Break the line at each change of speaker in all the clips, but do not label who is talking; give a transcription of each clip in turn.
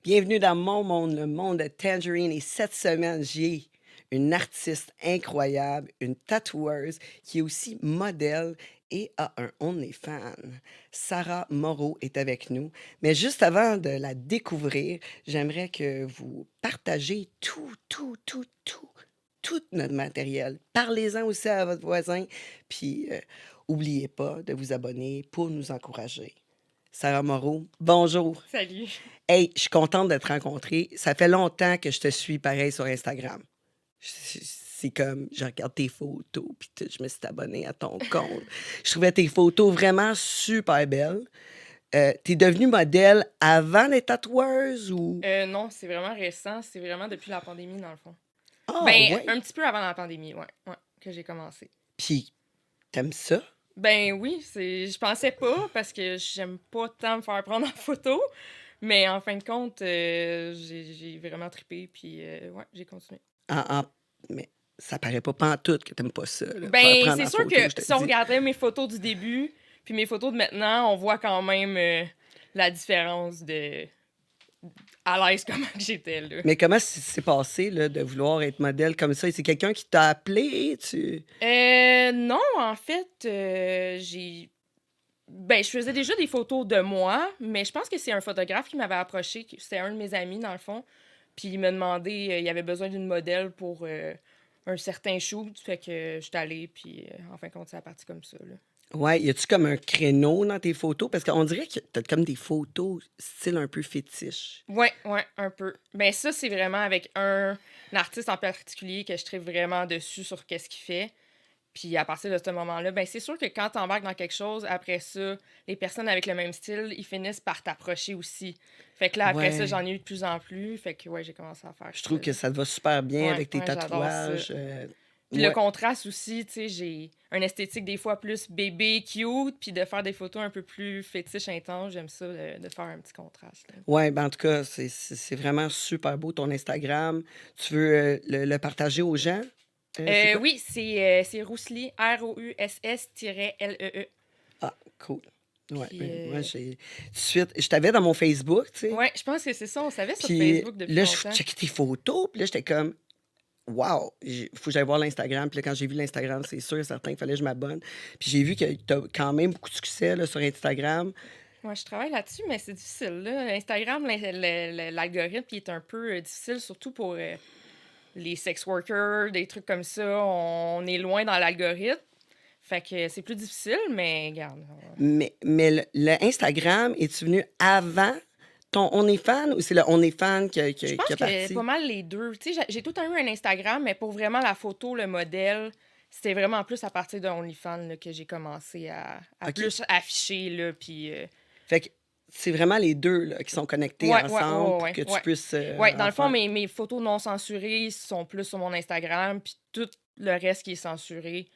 Bienvenue dans mon monde, le monde de Tangerine. Et cette semaine, j'ai une artiste incroyable, une tatoueuse qui est aussi modèle et a un OnlyFans. Sarah Moreau est avec nous. Mais juste avant de la découvrir, j'aimerais que vous partagez tout notre matériel. Parlez-en aussi à votre voisin. Puis, oubliez pas de vous abonner pour nous encourager. Sarah Moreau, bonjour.
Salut.
Hey, je suis contente de te rencontrer. Ça fait longtemps que je te suis pareil sur Instagram. C'est comme, je regarde tes photos, puis je me suis abonnée à ton compte. Je trouvais tes photos vraiment super belles. T'es devenue modèle avant les tatoueuses ou...
Non, c'est vraiment récent. C'est vraiment depuis la pandémie, dans le fond.
Ah,
Ben,
ouais.
un petit peu avant la pandémie, ouais, que j'ai commencé.
Puis, t'aimes ça?
Ben oui, je pensais pas parce que j'aime pas tant me faire prendre en photo. Mais en fin de compte, j'ai vraiment trippé, puis ouais, j'ai continué.
Mais ça paraît pas pantoute que t'aimes pas ça, là, faire
Ben,
prendre
c'est
en
sûr
photo, je
que
te
si on
dis.
regardait mes photos du début, puis mes photos de maintenant, on voit quand même la différence de à l'aise comment que j'étais, là.
Mais comment c'est passé, là, de vouloir être modèle comme ça? C'est quelqu'un qui t'a appelé,
Non, en fait, ben, je faisais déjà des photos de moi, mais je pense que c'est un photographe qui m'avait approché, c'était un de mes amis, dans le fond, puis il m'a demandé, il avait besoin d'une modèle pour un certain shoot, fait que j'étais allée, puis en fin de compte, ça a parti comme ça, là.
Ouais, y a-tu comme un créneau dans tes photos? Parce qu'on dirait que t'as comme des photos style un peu fétiche.
Ouais, ouais, un peu. Ben ça, c'est vraiment avec un artiste en particulier que je tripe vraiment dessus sur qu'est-ce qu'il fait. Puis à partir de ce moment-là, ben c'est sûr que quand t'embarques dans quelque chose, après ça, les personnes avec le même style, ils finissent par t'approcher aussi. Fait que là, après ça,
Ouais,
j'en ai eu de plus en plus. Fait que ouais, j'ai commencé à faire
je
ça,
trouve que
là.
ça te va super bien
Ouais,
avec tes
ouais, j'adore ça.
tatouages.
Puis le
Ouais,
contraste aussi, tu sais, j'ai un esthétique des fois plus bébé, cute, puis de faire des photos un peu plus fétiche, intense, j'aime ça, de faire un petit contraste, là.
ouais, ben en tout cas, c'est vraiment super beau ton Instagram. Tu veux le partager aux gens? C'est quoi?
Oui, c'est Roussely, ROUSS-LEE.
Ah, cool. Ouais,
Puis,
ben, moi, j'ai. Tout de suite, je t'avais dans mon Facebook, tu sais.
ouais, je pense que c'est ça, on savait sur
Puis
Facebook depuis
là, je
longtemps.
checkais tes photos, puis là, j'étais comme, wow, il faut que j'aille voir l'Instagram. Puis là, quand j'ai vu l'Instagram, c'est sûr et certain qu'il fallait que je m'abonne. Puis j'ai vu que tu as quand même beaucoup de succès là, sur Instagram.
Ouais, je travaille là-dessus, mais c'est difficile, là. Instagram, l'algorithme, il est un peu difficile, surtout pour les sex workers, des trucs comme ça. On est loin dans l'algorithme. Fait que c'est plus difficile, mais regarde.
Mais le Instagram, es-tu venu avant ton OnlyFans ou c'est le OnlyFans
Je
qui
pense
a
que pas
parti?
mal les deux. Tu sais, j'ai tout le temps eu un Instagram, mais pour vraiment la photo, le modèle, c'était vraiment plus à partir de OnlyFans là, que j'ai commencé à
OK.
plus afficher, là, puis...
Fait que c'est vraiment les deux là, qui sont connectés
Ouais, ouais,
ensemble
ouais,
pour
ouais,
que tu
ouais.
puisses
Ouais, dans
en
le fond,
faire.
mes photos non censurées sont plus sur mon Instagram, puis tout le reste qui est censuré.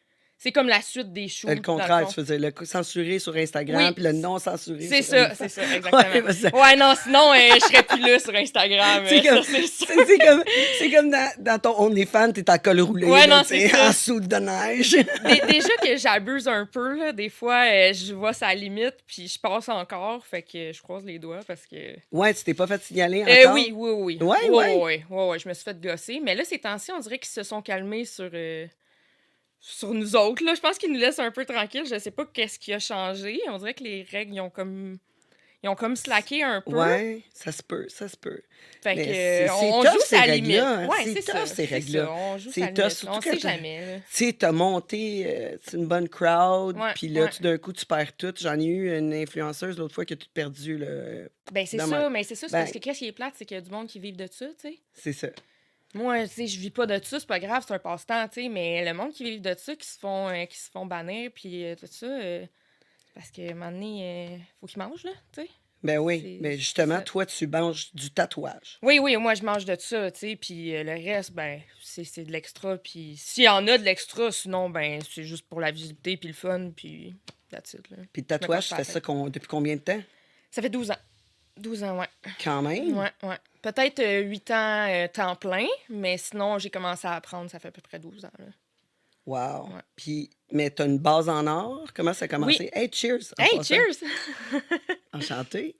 C'est comme la suite des
Le
shoots, dans le
contraire, tu
fond.
faisais le censuré sur Instagram
Oui,
puis le non censuré
c'est
sur
ça,
OnlyFans.
exactement.
Ouais, parce que
Ouais, non, sinon, je serais plus là sur Instagram,
c'est comme,
ça, c'est sûr.
c'est comme dans ton OnlyFans, t'es en col roulé,
Ouais,
là,
non,
tu
c'est
sais, en
ça.
soude de neige.
Déjà que j'abuse un peu, là, des fois, je vois sa limite, puis je passe encore, fait que je croise les doigts parce que...
Ouais, tu t'es pas fait signaler encore?
Oui, oui, oui.
Ouais,
Ouais,
ouais.
ouais, ouais, ouais, je me suis fait gosser. Mais là, ces temps-ci, on dirait qu'ils se sont calmés sur nous autres, là. Je pense qu'ils nous laissent un peu tranquilles. Je sais pas qu'est-ce qui a changé. On dirait que les règles, ils ont comme slacké un peu.
Ouais, ça se peut, ça se peut.
Fait
Mais
que,
c'est
on
tough,
joue
ces
sa limite.
règles-là, hein.
Ouais,
C'est
c'est
tough,
ça.
ces
C'est ça.
règles-là.
On joue sa
C'est tough,
limite.
surtout
On
quand
sait jamais, là.
tu sais, t'as monté une bonne crowd,
Ouais,
puis là,
ouais.
tout d'un coup, tu perds tout. J'en ai eu une influenceuse l'autre fois qui a tout perdu, là.
Ben, c'est
de même.
ça. Mais c'est ça. C'est parce
Ben,
que qu'est-ce qui est plate, c'est qu'il y a du monde qui vit de ça, tu sais.
c'est ça.
Moi, tu sais, je vis pas de ça, c'est pas grave, c'est un passe-temps, tu sais, mais le monde qui vit de ça, qui se font bannir, puis tout ça, parce que, à un moment donné, faut qu'ils mangent, là, tu sais.
Ben oui,
C'est
mais
c'est
justement,
ça.
toi, tu manges du tatouage.
Oui, oui, moi, je mange de ça, tu sais, puis le reste, ben, c'est de l'extra, puis s'il y en a de l'extra, sinon, ben, c'est juste pour la visibilité, puis le fun, puis that's it, là.
Puis le
Je me casse
tatouage, tu
pas la
fais ça
tête.
depuis combien de temps?
Ça fait 12 ans. 12 ans, ouais.
Quand même.
Ouais, ouais. Peut-être 8 ans temps plein, mais sinon, j'ai commencé à apprendre, ça fait à peu près 12 ans, là.
Wow.
Ouais.
Puis, mais t'as une base en or. Comment ça a
Oui.
commencé? Hey, cheers, en
Hey,
passant.
cheers!
Enchanté.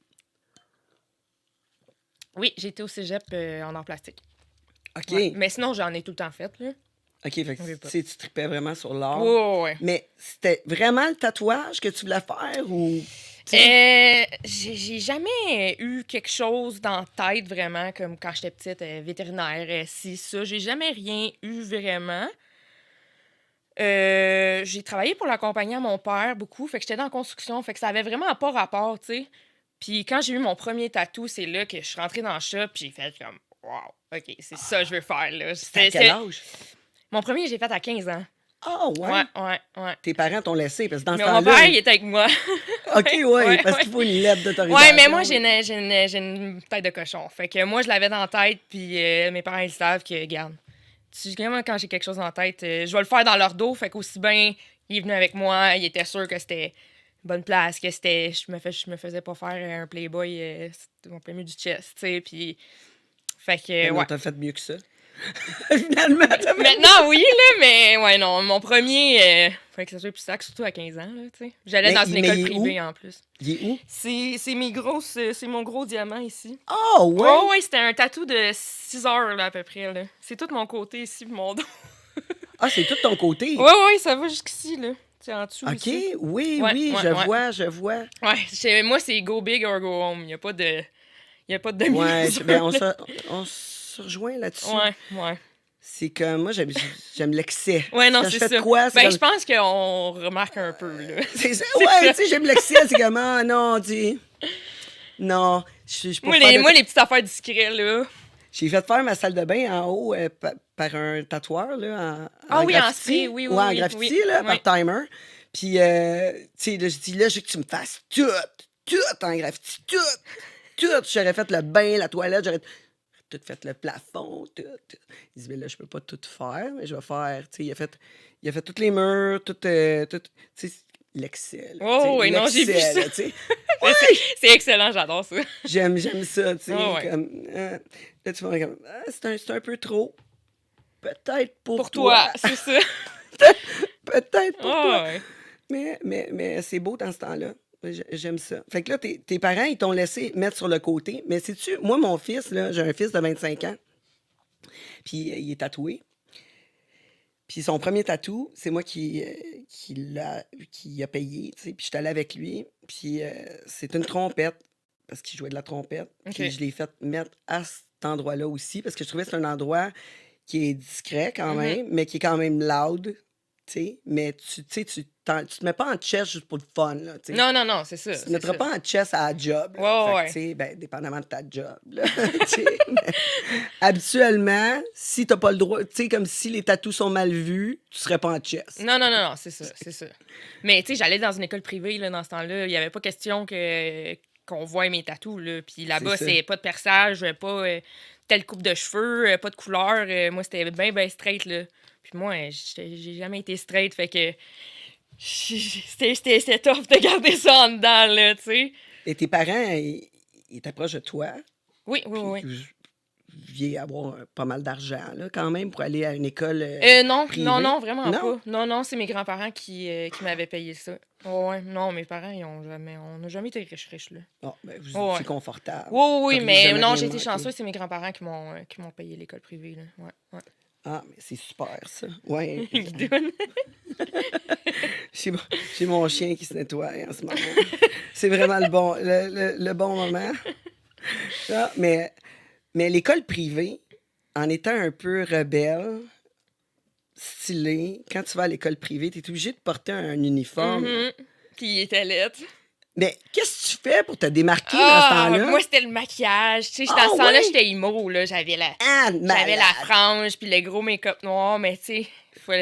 Oui, j'ai été au cégep en arts plastiques.
OK.
Ouais. Mais sinon, j'en ai tout le temps fait, là.
OK, fait que
Oui, pas.
tu tripais vraiment sur l'art.
Ouais.
Mais c'était vraiment le tatouage que tu voulais faire ou... tu sais?
J'ai jamais eu quelque chose dans la tête, vraiment, comme quand j'étais petite, vétérinaire, ci, ça. J'ai jamais rien eu vraiment. J'ai travaillé pour la compagnie à mon père beaucoup, fait que j'étais dans la construction, fait que ça avait vraiment pas rapport, tu sais. Puis quand j'ai eu mon premier tatou, c'est là que je suis rentrée dans le shop, puis j'ai fait comme, wow, OK, c'est ça que je veux faire, là.
C'était à quel âge?
Mon premier, j'ai fait à 15 ans.
Ah, ouais?
Ouais.
Tes parents t'ont laissé, parce que dans ce
Mais mon
temps-là...
père, il était avec moi.
OK, ouais, parce
ouais.
qu'il faut une lettre d'autorisation.
Ouais, mais moi, j'ai une tête de cochon. Fait que moi, je l'avais dans la tête, puis mes parents, ils savent que, regarde, quand j'ai quelque chose dans la tête, je vais le faire dans leur dos. Fait qu'aussi bien, il est venu avec moi, il était sûr que c'était une bonne place, que c'était. Je me faisais pas faire un Playboy en plein milieu du chest, tu sais, puis. Fait que,
Mais non,
ouais.
t'as fait mieux que ça. Finalement, t'as fait...
Maintenant, oui, là, mais ouais, non, mon premier, fallait que ça soit plus sac, surtout à 15 ans, là, tu sais. J'allais
Mais
dans une
il
école
est
privée
où?
en plus.
Il est où?
C'est mon gros diamant ici.
Ah, ouais?
Oh, ouais, c'était un tatou de 6 heures, là, à peu près, là. C'est tout mon côté ici, puis mon dos.
Ah, c'est tout de ton côté?
Ouais, ça va jusqu'ici, là. C'est en dessous.
OK,
ici.
oui,
Ouais,
oui,
ouais,
je vois.
Ouais, moi, c'est go big or go home. Il n'y a pas de. Il a pas de
Ouais,
demi-mesure,
ben,
là.
on se rejoint là-dessus.
Ouais.
C'est comme, moi, j'aime l'excès.
Ouais, non,
Quand je
c'est
fais de
ça.
quoi, c'est
Ben,
comme...
je pense qu'on remarque un peu, là.
C'est ça,
C'est
ouais,
ça.
tu sais, j'aime l'excès, c'est comme, ah, non, dis... Non, je suis pour
Moi,
faire de...
moi, les petites affaires discrètes, là.
J'ai fait faire ma salle de bain en haut par un tatoueur, là,
Ah
en
oui, en
graffiti.
spray, oui,
Ouais, en
oui,
graffiti,
oui.
là,
Oui.
par timer. Puis, tu sais, là, je dis, là, je veux que tu me fasses tout en graffiti, tout. J'aurais fait le bain, la toilette, j'aurais tout fait le plafond, tout. Il dit, mais là, je peux pas tout faire, mais je vais faire, tu sais, il a fait tous les murs, tout, tu sais, l'excel,
Oh, oui, non, j'ai vu ça.
tu sais.
C'est excellent, j'adore ça.
J'aime ça, tu sais,
Ah ouais.
comme, là, tu vas comme, c'est un peu trop. Peut-être
Pour toi, c'est ça.
Peut-être pour toi.
Ouais.
Mais c'est beau dans ce temps-là. J'aime ça. Fait que là, tes parents, ils t'ont laissé mettre sur le côté. Mais sais-tu, moi, mon fils, là, j'ai un fils de 25 ans. Puis il est tatoué. Puis son premier tatou, c'est moi qui a payé, tu sais. Puis je suis allée avec lui. Puis c'est une trompette, parce qu'il jouait de la trompette. Puis
OK.
je l'ai fait mettre à cet endroit-là aussi, parce que je trouvais que c'est un endroit qui est discret quand même, mais qui est quand même loud, tu sais. Mais tu te mets pas en chest juste pour le fun, là, tu sais.
Non, c'est ça.
Tu te
c'est
mettras
ça.
pas en chest à la job, là.
Ouais,
Fait que, tu sais, ben, dépendamment de ta job, là, tu sais. Mais habituellement, si t'as pas le droit, tu sais, comme si les tatous sont mal vus, tu serais pas en chest.
Non, c'est ça. Mais tu sais, j'allais dans une école privée, là, dans ce temps-là. Il y avait pas question qu'on voie mes tatous, là. Puis là-bas,
C'est ça.
c'est pas de perçage, pas telle coupe de cheveux, pas de couleur. Moi, c'était bien straight, là. Puis moi, j'ai jamais été straight, fait que c'était tough de garder ça en dedans, là, tu sais.
Et tes parents, ils étaient proches de toi,
Oui.
puis vous deviez avoir pas mal d'argent, là, quand même, pour aller à une école
Non,
privée.
non, vraiment
Non?
pas. Non, c'est mes grands-parents qui m'avaient payé ça. Ouais, non, mes parents, on n'a jamais été riches, là.
Bon, ben,
Ouais.
c'est confortable.
Oui,
T'aurais
mais
jamais
non,
rien
j'ai été
manqué.
chanceux, c'est mes grands-parents qui m'ont payé l'école privée, là. Ouais.
Ah, mais c'est super, ça. Ouais.
Guidoune.
J'ai mon chien qui se nettoie en ce moment. C'est vraiment le bon moment. Ah, mais l'école privée, en étant un peu rebelle, stylé, quand tu vas à l'école privée, tu es obligé de porter un uniforme.
Mhm. Puis il était lettre.
Mais qu'est-ce que tu fais pour te démarquer dans ce temps-là?
Moi, c'était le maquillage. Tu sais, dans
Ah,
ce temps-là,
ouais?
j'étais emo, là. J'avais
malade.
la frange, puis le gros make-up noir, mais tu sais,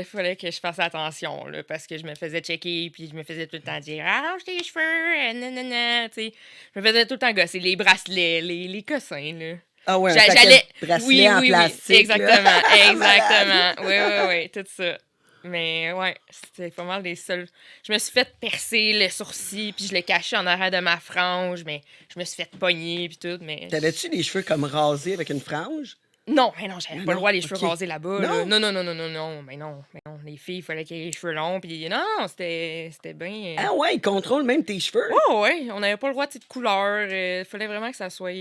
fallait que je fasse attention, là, parce que je me faisais checker, puis je me faisais tout le temps dire « Arrange tes cheveux, nanana », tu sais. Je me faisais tout le temps gosser les bracelets, les cossins, là.
Ah ouais, un
J'allais...
paquet de bracelets en plastique.
Exactement. Oui, tout ça. Mais ouais, c'était pas mal des seuls. Je me suis fait percer le sourcil, puis je l'ai caché en arrière de ma frange, mais je me suis fait pogner, puis tout, mais...
T'avais-tu les cheveux comme rasés avec une frange?
Non, mais non, j'avais
Ah
pas le
non,
droit les cheveux
ok.
rasés là-bas.
Non?
Là. Non, mais non. Les filles, il fallait qu'ils aient les cheveux longs, puis non, c'était bien...
Ah ouais, ils contrôlent même tes cheveux?
Ouais, on n'avait pas le droit de couleur. Il fallait vraiment que ça soit...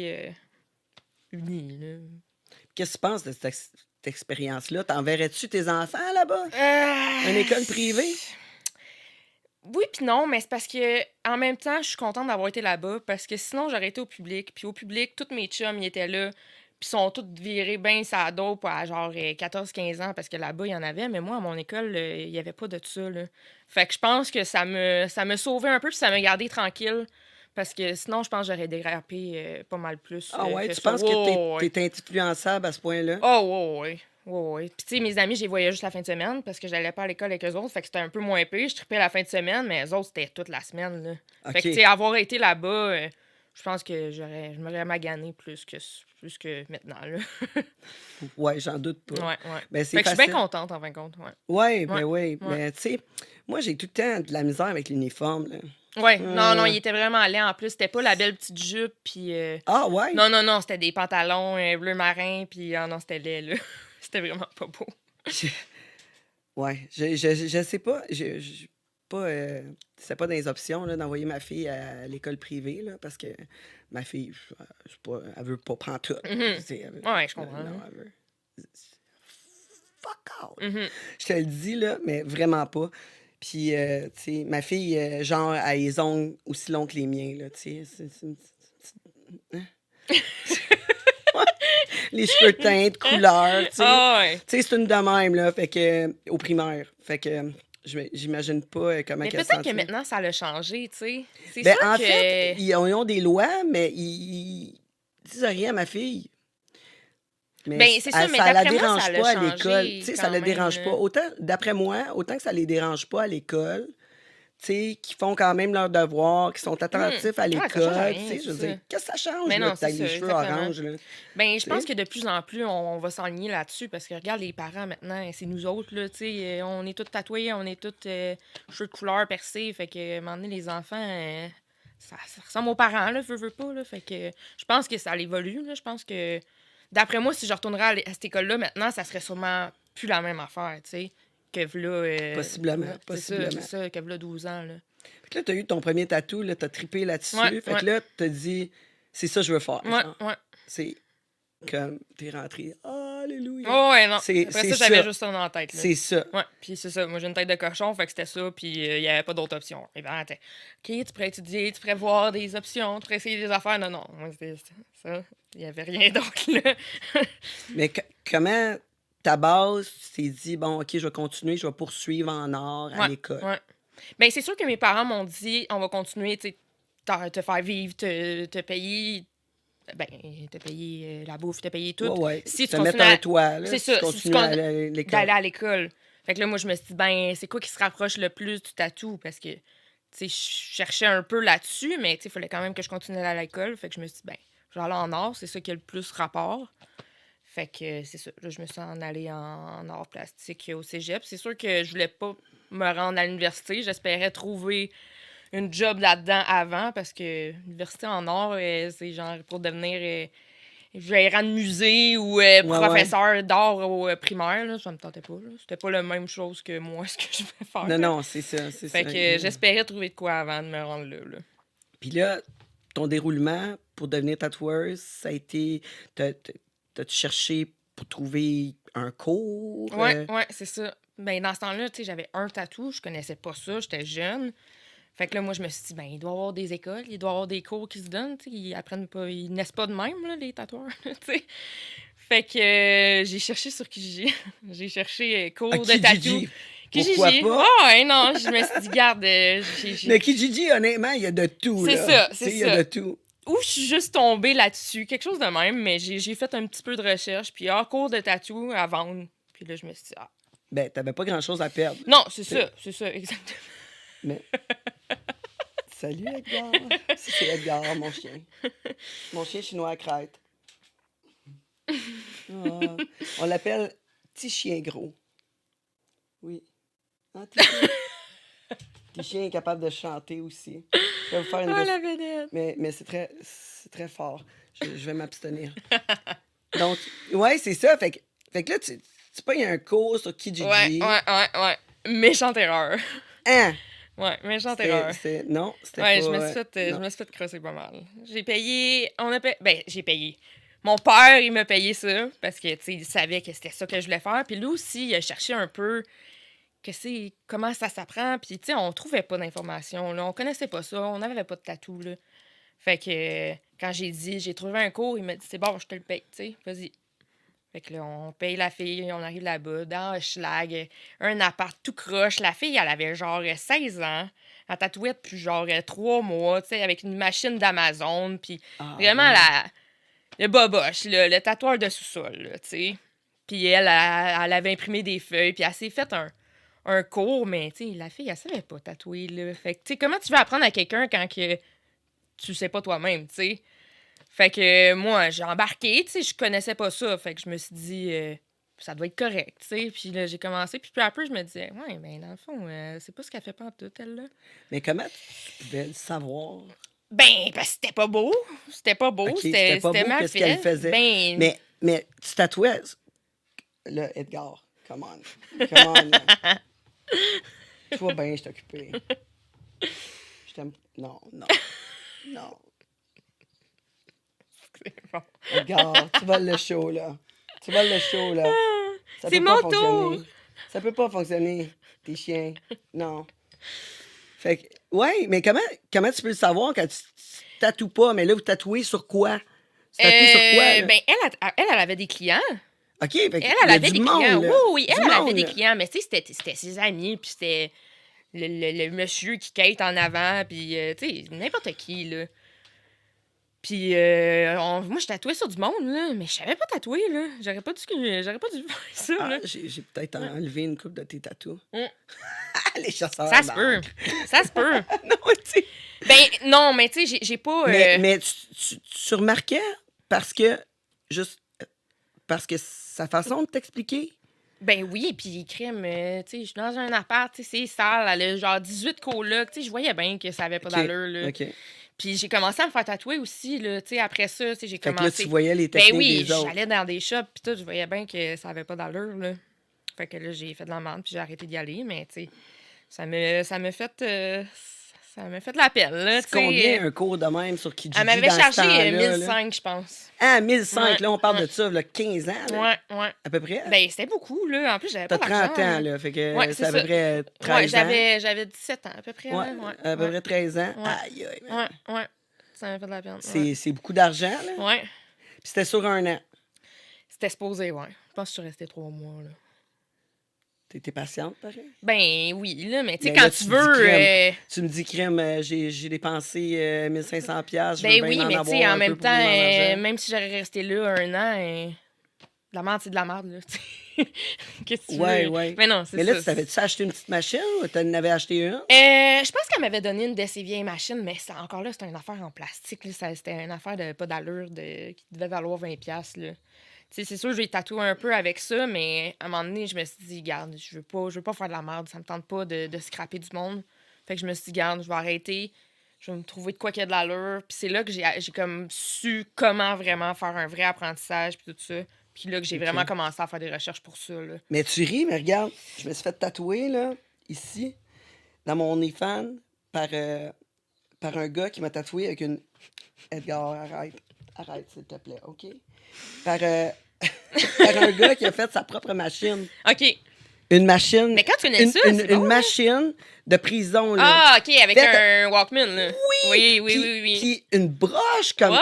unis, là.
Qu'est-ce que tu penses de cette expérience-là? T'enverrais-tu tes enfants là-bas? Une école privée?
Oui puis non, mais c'est parce que en même temps, je suis contente d'avoir été là-bas parce que sinon, j'aurais été au public. Puis au public, tous mes chums, ils étaient là. Puis sont tous virés bien sa dope à genre 14-15 ans parce que là-bas, il y en avait. Mais moi, à mon école, il y avait pas de ça, là. Fait que je pense que ça me sauvait un peu puis ça m'a gardé tranquille. Parce que sinon, je pense que j'aurais dérapé pas mal plus
Ah ouais,
que
tu
ça.
penses que
Ouais, ouais.
t'es influençable à ce point-là?
Oh, ouais, ouais. Ouais, ouais. Puis, tu sais, mes amis, je les voyais juste la fin de semaine parce que j'allais pas à l'école avec eux autres. Fait que c'était un peu moins pire. Je tripais la fin de semaine, mais eux autres, c'était toute la semaine, là. Fait que, tu
OK.
sais, avoir été là-bas, je pense que je m'aurais magané plus que maintenant, là.
Ouais, j'en doute pas.
Ouais, ouais.
Ben,
Fait
c'est
que je suis bien
facile.
contente, en fin de compte. Ouais.
Ouais,
Ouais.
ben oui.
Ouais.
Mais tu sais, moi, j'ai tout le temps de la misère avec l'uniforme, là.
Ouais. Non,
Euh,
il était vraiment laid en plus. C'était pas la belle petite jupe, puis.
Ah ouais?
Non, c'était des pantalons bleu marin, puis non, c'était laid, là. C'était vraiment pas beau.
Je- Ouais, je sais pas. Pas, c'est pas dans les options là, d'envoyer ma fille à l'école privée, là, parce que ma fille, c'est pas, elle veut pas prendre tout.
Mhm.
Elle veut,
Ouais, je
non,
comprends.
non, elle veut. Fuck out!
Mhm.
Je te le dis, là, mais vraiment pas. Puis, tu sais, ma fille, genre, a les ongles aussi longs que les miens, là, tu sais. C'est une les cheveux teints, de couleur, tu sais.
Ah ouais.
Tu sais, c'est une de même, là, fait que, au primaire. Fait que, j'imagine pas comment
Mais
qu'elle se
peut-être que
sentirait.
maintenant, ça l'a changé, tu sais. C'est
Ben,
sûr
en
que...
fait, ils ont des lois, mais ils disent rien à ma fille. Mais
Ben, c'est ça, mais
ça la
d'après moi, ça
dérange
l'a
pas à l'école. Tu
changé
sais, ça
quand
la
même,
dérange pas.
là.
Autant, d'après moi, autant que ça les dérange pas à l'école, tu sais, qui font quand même leurs devoirs, qui sont attentifs à
Ouais, ça change
l'école, tu
rien,
sais,
c'est
je veux
ça.
dire, qu'est-ce que ça change,
Mais
là,
non,
que
c'est
t'aies les
ça,
cheveux
exactement.
orange, là,
Ben, je
tu
pense
sais?
que de plus en plus, on va s'enligner là-dessus parce que regarde les parents maintenant, c'est nous autres, là, tu sais, on est tous tatoués, on est tous cheveux de couleur percés, fait que, à un moment donné, les enfants, ça ressemble aux parents, là, veux pas, là, fait que je pense que ça évolue, là, je pense que, d'après moi, si je retournerais à cette école-là maintenant, ça serait sûrement plus la même affaire, tu sais, que v'là,
Possiblement,
c'est
possiblement.
ça, que v'là 12 ans, là.
Fait que là, t'as eu ton premier tatou, là, t'as trippé
Ouais,
là-dessus, fait
ouais,
que là, t'as dit, c'est ça que je veux faire,
ouais,
genre.
ouais.
C'est comme, t'es rentré, alléluia.
Oh, ouais, non.
C'est
Après ça, j'avais
ça,
juste ça dans la tête, là.
c'est ça.
Ouais, puis c'est ça. Moi, j'ai une tête de cochon, fait que c'était ça, puis il y avait pas d'autre option. Et ben, attends. OK, tu pourrais étudier, tu pourrais voir des options, tu pourrais essayer des affaires. Non, non. Moi, c'était ça. Il y avait rien d'autre, là.
Mais comment, ta base, tu t'es dit, bon, OK, je vais continuer, je vais poursuivre en art à
Ouais,
l'école.
ouais. Ben, c'est sûr que mes parents m'ont dit, on va continuer, tu sais, te faire vivre, te payer. Ben, te payer la bouffe, te payer tout.
Ouais, ouais.
Si tu
Te mettre
continues
un toit, là,
C'est
si tu
ça, si tu
continues à aller à
d'aller
l'école.
à l'école. Fait que là, moi, je me suis dit, ben, c'est quoi qui se rapproche le plus du tatou? Parce que, tu sais, je cherchais un peu là-dessus, mais tu sais, il fallait quand même que je continue à aller à l'école. Fait que je me suis dit, ben, je vais aller en art, c'est ça qui a le plus rapport. Fait que c'est ça. Là, je me suis en allée en art plastique au cégep. C'est sûr que je voulais pas me rendre à l'université. J'espérais trouver une job là-dedans avant parce que l'université en art, c'est genre pour devenir gérant de musée ou
Ouais, ouais.
professeur d'art au primaire. Là, ça me tentait pas. Là. C'était pas la même chose que moi, ce que je vais faire.
Non, non, c'est ça, c'est
Fait
ça.
que j'espérais trouver de quoi avant de me rendre là.
Puis là, ton déroulement pour devenir tatoueuse, ça a été. T'as-tu cherché pour trouver un cours?
Ouais, c'est ça. Ben, dans ce temps-là, tu sais, j'avais un tatou, je connaissais pas ça, j'étais jeune. Fait que là, moi, je me suis dit, ben, il doit y avoir des écoles, il doit y avoir des cours qui se donnent, tu sais, ils apprennent pas, ils naissent pas de même, là, les tatoueurs, tu sais. Fait que j'ai cherché sur Kijiji. J'ai cherché
À
cours de tatou.
Kijiji.
Kijiji.
Pourquoi pas?
Oh, ouais, non, je me suis dit, garde,
Mais Kijiji, honnêtement, il y a de tout,
C'est
là.
ça,
Tu
c'est
sais, il y a
ça.
de tout.
Ou je suis juste tombée là-dessus, quelque chose de même, mais j'ai fait un petit peu de recherche, puis cours de tatou à vendre. Puis là, je me suis dit, ah.
Ben, t'avais pas grand-chose à perdre.
Non, c'est ça, exactement.
Mais. Salut, Edgar. Ça, c'est Edgar, mon chien. Mon chien chinois à crête. Ah, on l'appelle petit chien gros. Oui. Ah, petit chien est capable de chanter aussi. Je vais vous faire une
Oh,
description.
la vedette.
Mais c'est très fort. Je vais m'abstenir. Donc, ouais, c'est ça. Fait que là, tu pognes un cours sur Kijiji.
Ouais. Méchante erreur.
Hein?
Ouais, méchante erreur.
Non, c'était
Ouais,
pas...
je me suis fait crosser pas mal. J'ai payé. Ben, j'ai payé. Mon père, il m'a payé ça parce que, tu sais, il savait que c'était ça que je voulais faire. Puis lui aussi, il a cherché un peu comment ça s'apprend. Puis, tu sais, on trouvait pas d'informations, là. On connaissait pas ça. On n'avait pas de tatou, là. Fait que quand j'ai trouvé un cours, il m'a dit, c'est bon, je te le paye, tu sais, vas-y. Fait que là, on paye la fille, on arrive là-bas, dans Schlag, un appart tout croche. La fille, elle avait genre 16 ans. Elle tatouait depuis genre 3 mois, tu sais, avec une machine d'Amazon. Puis
Ah,
vraiment,
ouais.
le boboche, le tatoueur de sous-sol, là, tu sais. Puis elle avait imprimé des feuilles, puis elle s'est fait un cours, mais tu sais, la fille, elle savait pas tatouer, là. Fait que, tu sais, comment tu veux apprendre à quelqu'un quand que tu sais pas toi-même, tu sais? Fait que moi, j'ai embarqué, tu sais, je connaissais pas ça. Fait que je me suis dit, ça doit être correct, tu sais. Puis là, j'ai commencé, puis peu à peu, je me disais, ouais, mais dans le fond, c'est pas ce qu'elle fait pantoute, elle, là.
Mais comment tu pouvais le savoir?
Ben, parce que c'était pas beau. C'était pas beau,
OK, c'était pas
c'était
beau,
mal
qu'est-ce qu'elle
fait.
faisait.
Ben,
Mais tu tatouais. Là, Edgar, come on. Come on, là. Toi, ben, je t'ai occupé. Je t'aime. Non, non, non.
c'est bon.
Edgar, tu voles le show, là. Tu voles le show, là. Ça
C'est
peut pas
mon
fonctionner.
tour!
Ça peut pas fonctionner, tes chiens. Non. Fait que, ouais, mais comment tu peux le savoir quand tu tatoues pas? Mais là, vous tatouez sur quoi? Tu tatoues sur quoi, là?
Ben, elle avait des clients.
OK, fait
Elle
qu'il y a
avait
du
des clients.
monde,
Oui,
là.
oui,
Du
elle avait
monde,
des
là.
clients, mais tu sais, c'était ses amis, puis c'était le monsieur qui quête en avant, puis tu sais, n'importe qui, là. Puis moi, je tatouais sur du monde, là, mais je savais pas tatouer, là. J'aurais pas dû faire ça,
Ah,
là.
j'ai peut-être enlevé une coupe de tes tatous.
Mm.
Ah, les chasseurs
Ça se peut.
d'encre.
Ça se peut.
Non, tu sais.
Ben, non, mais tu sais, j'ai pas...
Mais tu remarquais parce que, juste, parce que sa façon de t'expliquer.
Ben oui, puis crème, tu sais, je suis dans un appart, tu sais, c'est sale, elle a genre 18 colocs, tu sais, je voyais bien que ça avait pas
OK,
d'allure, là.
OK.
Puis j'ai commencé à me faire tatouer aussi, là, tu sais, après ça, tu sais, j'ai
Fait que là, tu
commencé...
voyais les
Ben
techniques
oui,
des autres.
j'allais dans des shops, puis tout, je voyais bien que ça avait pas d'allure, là. Fait que là, j'ai fait de la merde, puis j'ai arrêté d'y aller, mais tu sais, ça m'a fait... ça m'a fait de la peine, là, tu
C'est combien
sais.
un cours de même sur Kijiji
Elle m'avait
dans ce
chargé
temps-là? Là?
1005, je pense.
Ah, 1005,
Ouais,
là, on parle
ouais.
de ça, là, 15 ans, là,
Ouais.
à peu près.
Ben, c'était beaucoup, là. En plus, j'avais pas
T'as
d'argent,
30 ans,
là.
là, fait que
Ouais,
c'est
c'est
à peu
ça.
près
Ouais,
13 ans.
j'avais 17 ans, à peu près,
Ouais,
là. Ouais,
à peu
ouais,
près 13 ans.
ouais,
Aïe, aïe, man.
ouais. Ça m'a fait de la peine, ouais.
C'est beaucoup d'argent, là.
Ouais.
Puis c'était sur un an.
C'était supposé, ouais. Je pense que je suis restée 3 mois, là.
T'étais patiente, pareil?
Ben oui, là, mais tu sais,
Mais
quand
là,
tu
dis
veux...
crème. Tu me dis, crème, j'ai dépensé 1500 piastres, je veux
Ben
bien
oui,
en
mais tu
avoir
sais, en
un peu
même
pour
temps,
mon argent.
même si j'aurais resté là un an, de la merde, c'est de la merde, là. tu sais. Qu'est-ce que tu
Ouais,
veux?
ouais.
Mais non, c'est
Mais là,
ça.
tu t'avais-tu acheté une petite machine ou t'en avais acheté une?
Je pense qu'elle m'avait donné une de ses vieilles machines, mais encore là, c'était une affaire en plastique. Là, c'était une affaire de pas d'allure qui devait valoir 20$. Là. Tu sais, c'est sûr, je vais tatouer un peu avec ça, mais à un moment donné, je me suis dit, garde, je veux pas faire de la merde, ça me tente pas de scraper du monde. Fait que je me suis dit, garde, je vais arrêter, je vais me trouver de quoi qu'il y a de l'allure. Puis c'est là que j'ai comme su comment vraiment faire un vrai apprentissage, puis tout ça. Puis là que j'ai
OK.
vraiment commencé à faire des recherches pour ça. Là.
Mais tu ris, mais regarde, je me suis fait tatouer, là, ici, dans mon OnlyFans, par un gars qui m'a tatoué avec une... Edgar, arrête, s'il te plaît, OK? Par, par un gars qui a fait sa propre machine.
OK.
Une machine...
Mais quand tu connais ça, c'est
une
bon, hein?
machine de prison, là.
Ah, OK, avec
Fait-
un Walkman, là. Oui.
Puis une broche comme...
Ouais.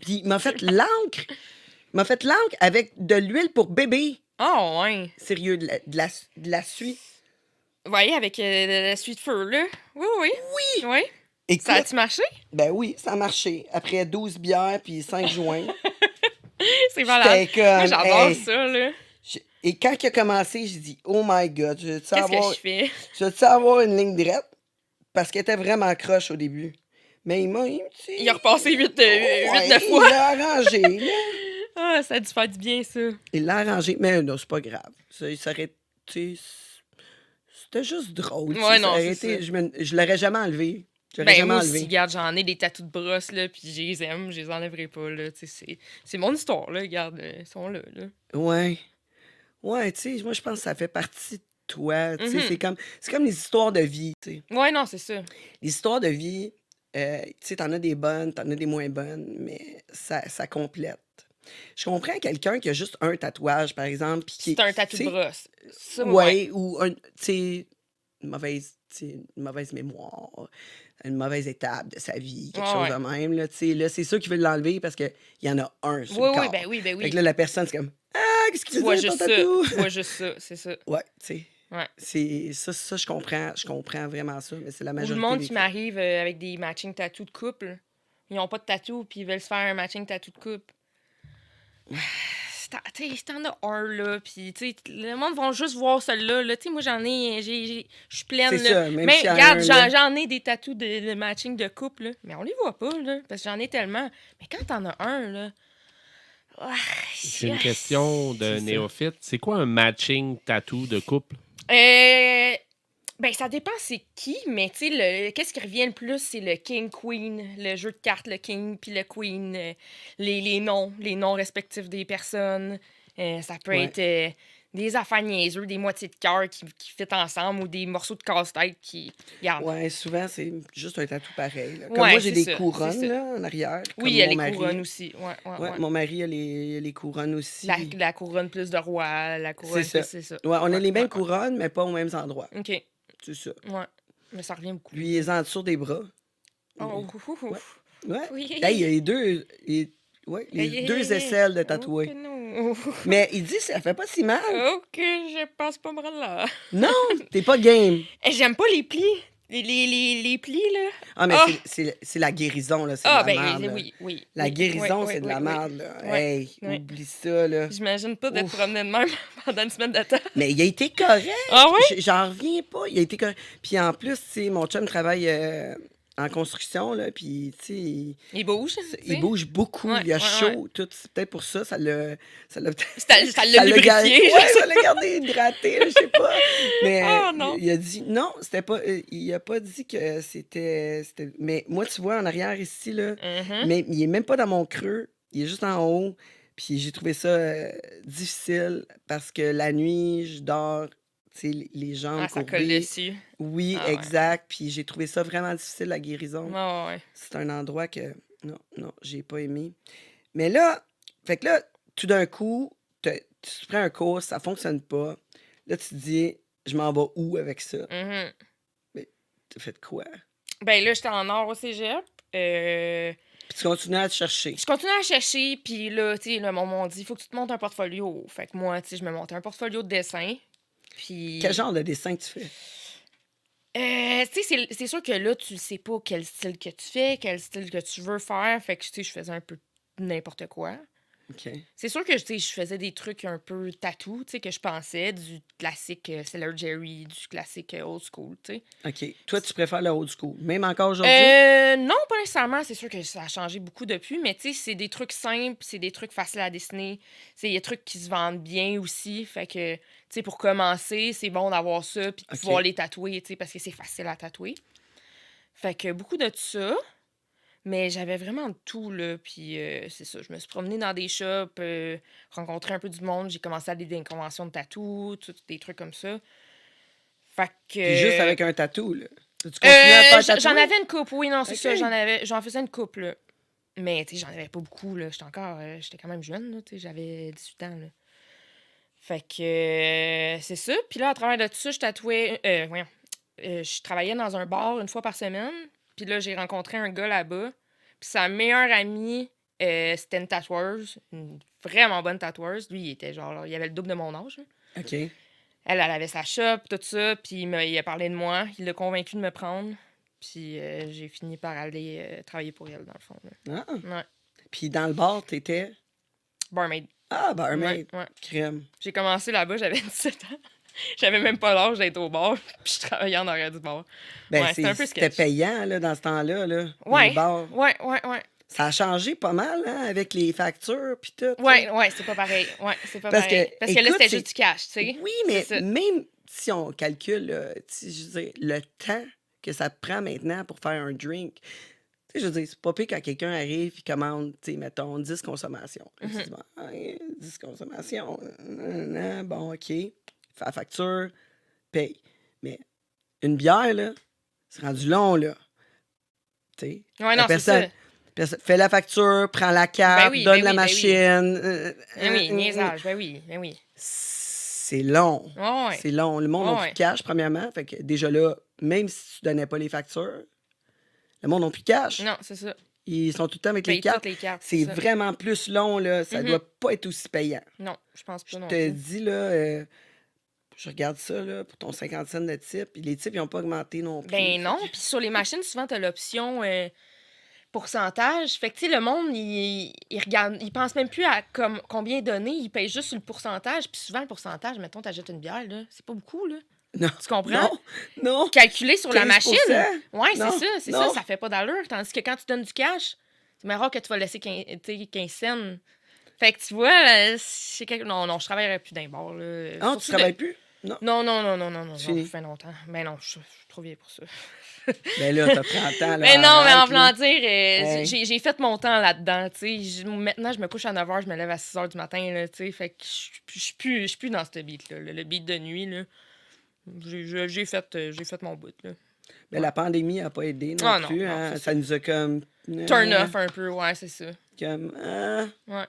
Puis il m'a fait l'encre. Il m'a fait l'encre avec de l'huile pour bébé.
Oh, ouais.
Sérieux, de la suie.
Vous voyez, avec la suite de feu, là. Oui. Oui.
Écoute,
Ça a-tu marché?
ben oui, ça a marché. Après 12 bières puis 5 joints.
C'est malade.
J'étais comme,
Moi, j'adore
hey.
ça, là.
Et quand il a commencé, j'ai dit, oh my God, je veux-tu
Qu'est-ce que
avoir,
je fais?
je veux-tu avoir une ligne droite? Parce qu'elle était vraiment croche au début. Mais
Il a repassé 8
Ouais,
9
il
fois.
l'a arrangé, là.
Ah, ça a dû faire du bien, ça.
Il l'a arrangé, mais non, c'est pas grave. Ça, il s'aurait... tu sais, c'était juste drôle. tu sais,
Ouais,
ça
non,
aurait
c'est
été...
ça.
Je l'aurais jamais enlevé. Je l'aurais
Ben,
jamais
moi
enlevé.
aussi, regarde, j'en ai des tatous de brosse, là, puis je les aime, je les enlèverai pas, là. Tu sais, c'est mon histoire, là, regarde, ils sont là, là.
Ouais. Ouais, tu sais, moi, je pense que ça fait partie de toi. Tu sais,
Mhm.
c'est comme les histoires de vie, tu sais.
Ouais, non, c'est ça.
Les histoires de vie, tu sais, t'en as des bonnes, t'en as des moins bonnes, mais ça complète. Je comprends quelqu'un qui a juste un tatouage, par exemple, puis qui
C'est un
est,
tatou
tu
de
sais,
brosse. Ça, ouais.
ouais, ou tu sais, une mauvaise mémoire, une mauvaise étape de sa vie, quelque
Ouais,
chose de
ouais.
même, là, tu sais, là, c'est sûr qu'il veut l'enlever parce qu'il y en a un sur le
Oui, oui,
corps.
ben
Fait que
oui.
là, la personne, c'est comme, ah, qu'est-ce
Tu
qu'il veut
vois
dire, ton
juste ça.
tatou?
Tu vois juste ça, c'est ça.
Ouais, tu sais,
Ouais.
c'est ça, je comprends vraiment ça, mais c'est la
Ou le
majorité
monde
des
qui
cas.
m'arrive avec des matching tattoos de couple. Ils ont pas de tatou, puis ils veulent se faire un matching tattoo de couple. Si t'en as un, là, pis tu sais, le monde va juste voir celui-là, là. Tu sais, moi, je suis
C'est
pleine, là.
ça, même
Mais
s'il y en a
regarde,
un, là.
j'en ai des tatous de matching de couple, là. Mais on les voit pas, là, parce que j'en ai tellement. Mais quand t'en as un, là... ah,
J'ai une question de
C'est ça.
néophyte. C'est quoi un matching tattoo de couple?
Ben, ça dépend c'est qui, mais tu sais, qu'est-ce qui revient le plus, c'est le King Queen, le jeu de cartes, le King puis le Queen, les noms respectifs des personnes. Ça peut
Ouais.
être des affaires niaiseuses, des moitiés de cœur qui fit ensemble ou des morceaux de casse-tête qui. Regarde.
Ouais, souvent, c'est juste un tatou pareil, là. Comme
Ouais,
moi, j'ai
c'est
des
ça, c'est
couronnes,
ça.
là, en arrière,
Oui,
comme
il y a
mon
les
mari.
couronnes aussi. Ouais.
Mon mari a les couronnes aussi.
La couronne plus de roi, la
C'est
couronne
ça.
plus, c'est ça.
Ouais, on a les mêmes
Ouais.
couronnes, mais pas aux mêmes endroits.
OK,
C'est ça.
ouais. Mais ça revient beaucoup.
Lui, il est en dessous des bras.
Oh,
Ouais. Ouais.
oui.
Hey, il y a les deux, les deux aisselles de tatouer.
Oh, que non.
Mais il dit ça fait pas si mal.
Ok, je passe pas mal là.
Non, t'es pas game.
J'aime pas les plis. Les plis, là.
Ah, mais
Ah!
c'est la guérison, là. C'est
Ah,
de la
ben
merde, là.
oui.
La
oui,
guérison,
oui,
c'est de
oui,
la
oui.
merde, là.
Ouais,
Hey,
ouais.
oublie ça, là.
J'imagine pas d'être
Ouf.
promené de même pendant une semaine de temps.
Mais il a été correct.
Ah oui?
J'en reviens pas. Il a été correct. Puis en plus, tu sais, mon chum travaille en construction, là. Puis, tu sais,
Il bouge, tu
il
sais.
bouge beaucoup.
Ouais,
Il a
ouais,
chaud. Tout. C'est peut-être pour ça. Ça l'a
Ça l'a
ça l'a gardé.
lubrifié.
Ouais, ça l'a gardé hydraté, là, je sais pas. Mais
Oh non.
il a dit non, c'était pas. Il a pas dit que c'était. Mais moi, tu vois, en arrière ici, là,
Mhm.
mais il est même pas dans mon creux. Il est juste en haut. Puis j'ai trouvé ça difficile parce que la nuit, je dors, tu sais, les jambes
Ah, ça colle
courbées.
dessus.
Oui,
Ah ouais.
exact. Puis j'ai trouvé ça vraiment difficile, la guérison.
Ouais.
C'est un endroit que, non, j'ai pas aimé. Mais là, fait que là, tout d'un coup, tu prends un cours, ça fonctionne pas. Là, tu te dis, je m'en vais où avec ça?
Mhm.
Mais t'as fait quoi?
Ben là, j'étais en or au cégep.
Puis tu continues à te chercher.
Je continuais à chercher, puis là, tu sais, le monde m'a dit, il faut que tu te montes un portfolio. Fait que moi, tu sais, je me montais un portfolio de dessin. Puis.
Quel genre de dessin tu fais?
Tu sais, c'est sûr que là, tu sais pas quel style que tu fais, quel style que tu veux faire. Fait que, tu sais, je faisais un peu n'importe quoi.
OK.
C'est sûr que, tu sais, je faisais des trucs un peu tatou, tu sais, que je pensais, du classique Sailor Jerry, du classique old school, tu sais.
OK. Toi, tu préfères le old school. Même encore aujourd'hui?
Non, pas nécessairement. C'est sûr que ça a changé beaucoup depuis, mais tu sais, c'est des trucs simples, c'est des trucs faciles à dessiner. Il y a des trucs qui se vendent bien aussi. Fait que, tu sais, pour commencer, c'est bon d'avoir ça puis de
OK.
pouvoir les tatouer, tu sais, parce que c'est facile à tatouer. Fait que beaucoup de ça. Mais j'avais vraiment de tout, là. Puis c'est ça, je me suis promenée dans des shops, rencontré un peu du monde. J'ai commencé à aller dans des conventions de tatou, des trucs comme ça. Fait que...
Puis juste avec un tatou, là. Tu continues à te faire tatouer?
J'en avais une coupe, oui, non, c'est
Ok.
ça. J'en faisais une coupe, là. Mais, tu sais, j'en avais pas beaucoup, là. J'étais quand même jeune, là. Tu sais, j'avais 18 ans, là. Fait que c'est ça. Puis là, à travers de tout ça, je tatouais... je travaillais dans un bar une fois par semaine. Puis là, j'ai rencontré un gars là-bas. Puis sa meilleure amie, c'était une tatoueuse. Une vraiment bonne tatoueuse. Lui, il était genre... Il avait le double de mon âge, là.
OK.
Elle avait sa shop, tout ça, puis il a parlé de moi. Il l'a convaincu de me prendre. Puis j'ai fini par aller travailler pour elle, dans le fond. Là.
Ah.
Ouais.
Puis dans le bar, t'étais...
Barmaid.
Ah, barmaid.
Ouais.
Crème.
J'ai commencé là-bas, j'avais 17 ans. J'avais même pas l'âge d'être au bar, puis je travaillais en arrière du bar.
Ben,
Ouais, c'était un peu
c'était
sketch.
payant, là, dans ce temps-là, là.
Ouais.
Les bars.
Ouais.
Ça a changé pas mal, hein, avec les factures, puis tout.
Ouais, c'est pas pareil. Ouais, c'est pas
Parce
pareil.
que,
Parce que là,
écoute,
c'était
c'est-
juste du cash, tu sais.
Oui, mais
C'est ça.
même si on calcule, tu sais, je veux dire, le temps que ça te prend maintenant pour faire un drink, tu sais, je veux dire, c'est pas pire quand quelqu'un arrive et commande, tu sais, mettons, 10 consommations. Là, tu dis, bon, 10 consommations, bon, OK, fais la facture, paye. Mais une bière, là, c'est rendu long, là. Tu sais,
Ouais,
la
non, c'est
personne,
ça.
Fais la facture, prends la carte,
Ben oui,
donne
ben
la
oui, ben oui.
machine.
Ben oui, niaisage, ben oui, ben oui.
C'est long.
Ouais, ouais.
C'est long. Le monde n'a plus
Ouais.
de cash, premièrement. Fait que déjà là, même si tu donnais pas les factures, le monde n'a plus de cash.
Non, c'est ça.
Ils sont tout le temps avec les
Paye
cartes.
toutes les cartes.
C'est
ça.
vraiment plus long, là. Ça
Mhm.
doit pas être aussi payant.
Non, je pense
Je
pas non
te
plus.
dis, là, je regarde ça, là, pour ton 50 cents de type. Puis les types, ils n'ont pas augmenté non plus.
Ben non, puis sur les machines, souvent, t'as l'option pourcentage. Fait que, tu sais, le monde, il regarde, il pense même plus à combien donner, il paye juste sur le pourcentage. Puis souvent, le pourcentage, mettons, t'achètes une bière, là, c'est pas beaucoup, là.
Non.
Tu comprends?
Non. Non.
Calculé sur la
15%?
machine. Ouais, c'est
Non,
ça,
non.
ça fait pas d'allure. Tandis que quand tu donnes du cash, c'est même rare que tu vas laisser 15 cents. Fait que tu vois, non, je travaillerais plus d'un bar, là.
Ah,
Surtout
tu travailles plus? Non.
Non,
C'est fini.
ça fait longtemps. Ben non, je suis trop vieille pour ça.
Ben là, t'as 30 ans, là.
Mais non, mais en
arrête,
voulant
là.
dire,
Hey.
j'ai fait mon temps là-dedans, tu sais. Maintenant, je me couche à 9h, je me lève à 6h du matin, là, tu sais. Fait que je suis plus dans ce beat-là. Le beat de nuit, là. J'ai fait mon bout, là.
Ben, la pandémie n'a pas aidé non
Ah, non,
plus.
non,
hein.
c'est
Ça nous a comme...
Turn off un peu, ouais, c'est ça.
Comme...
Ouais.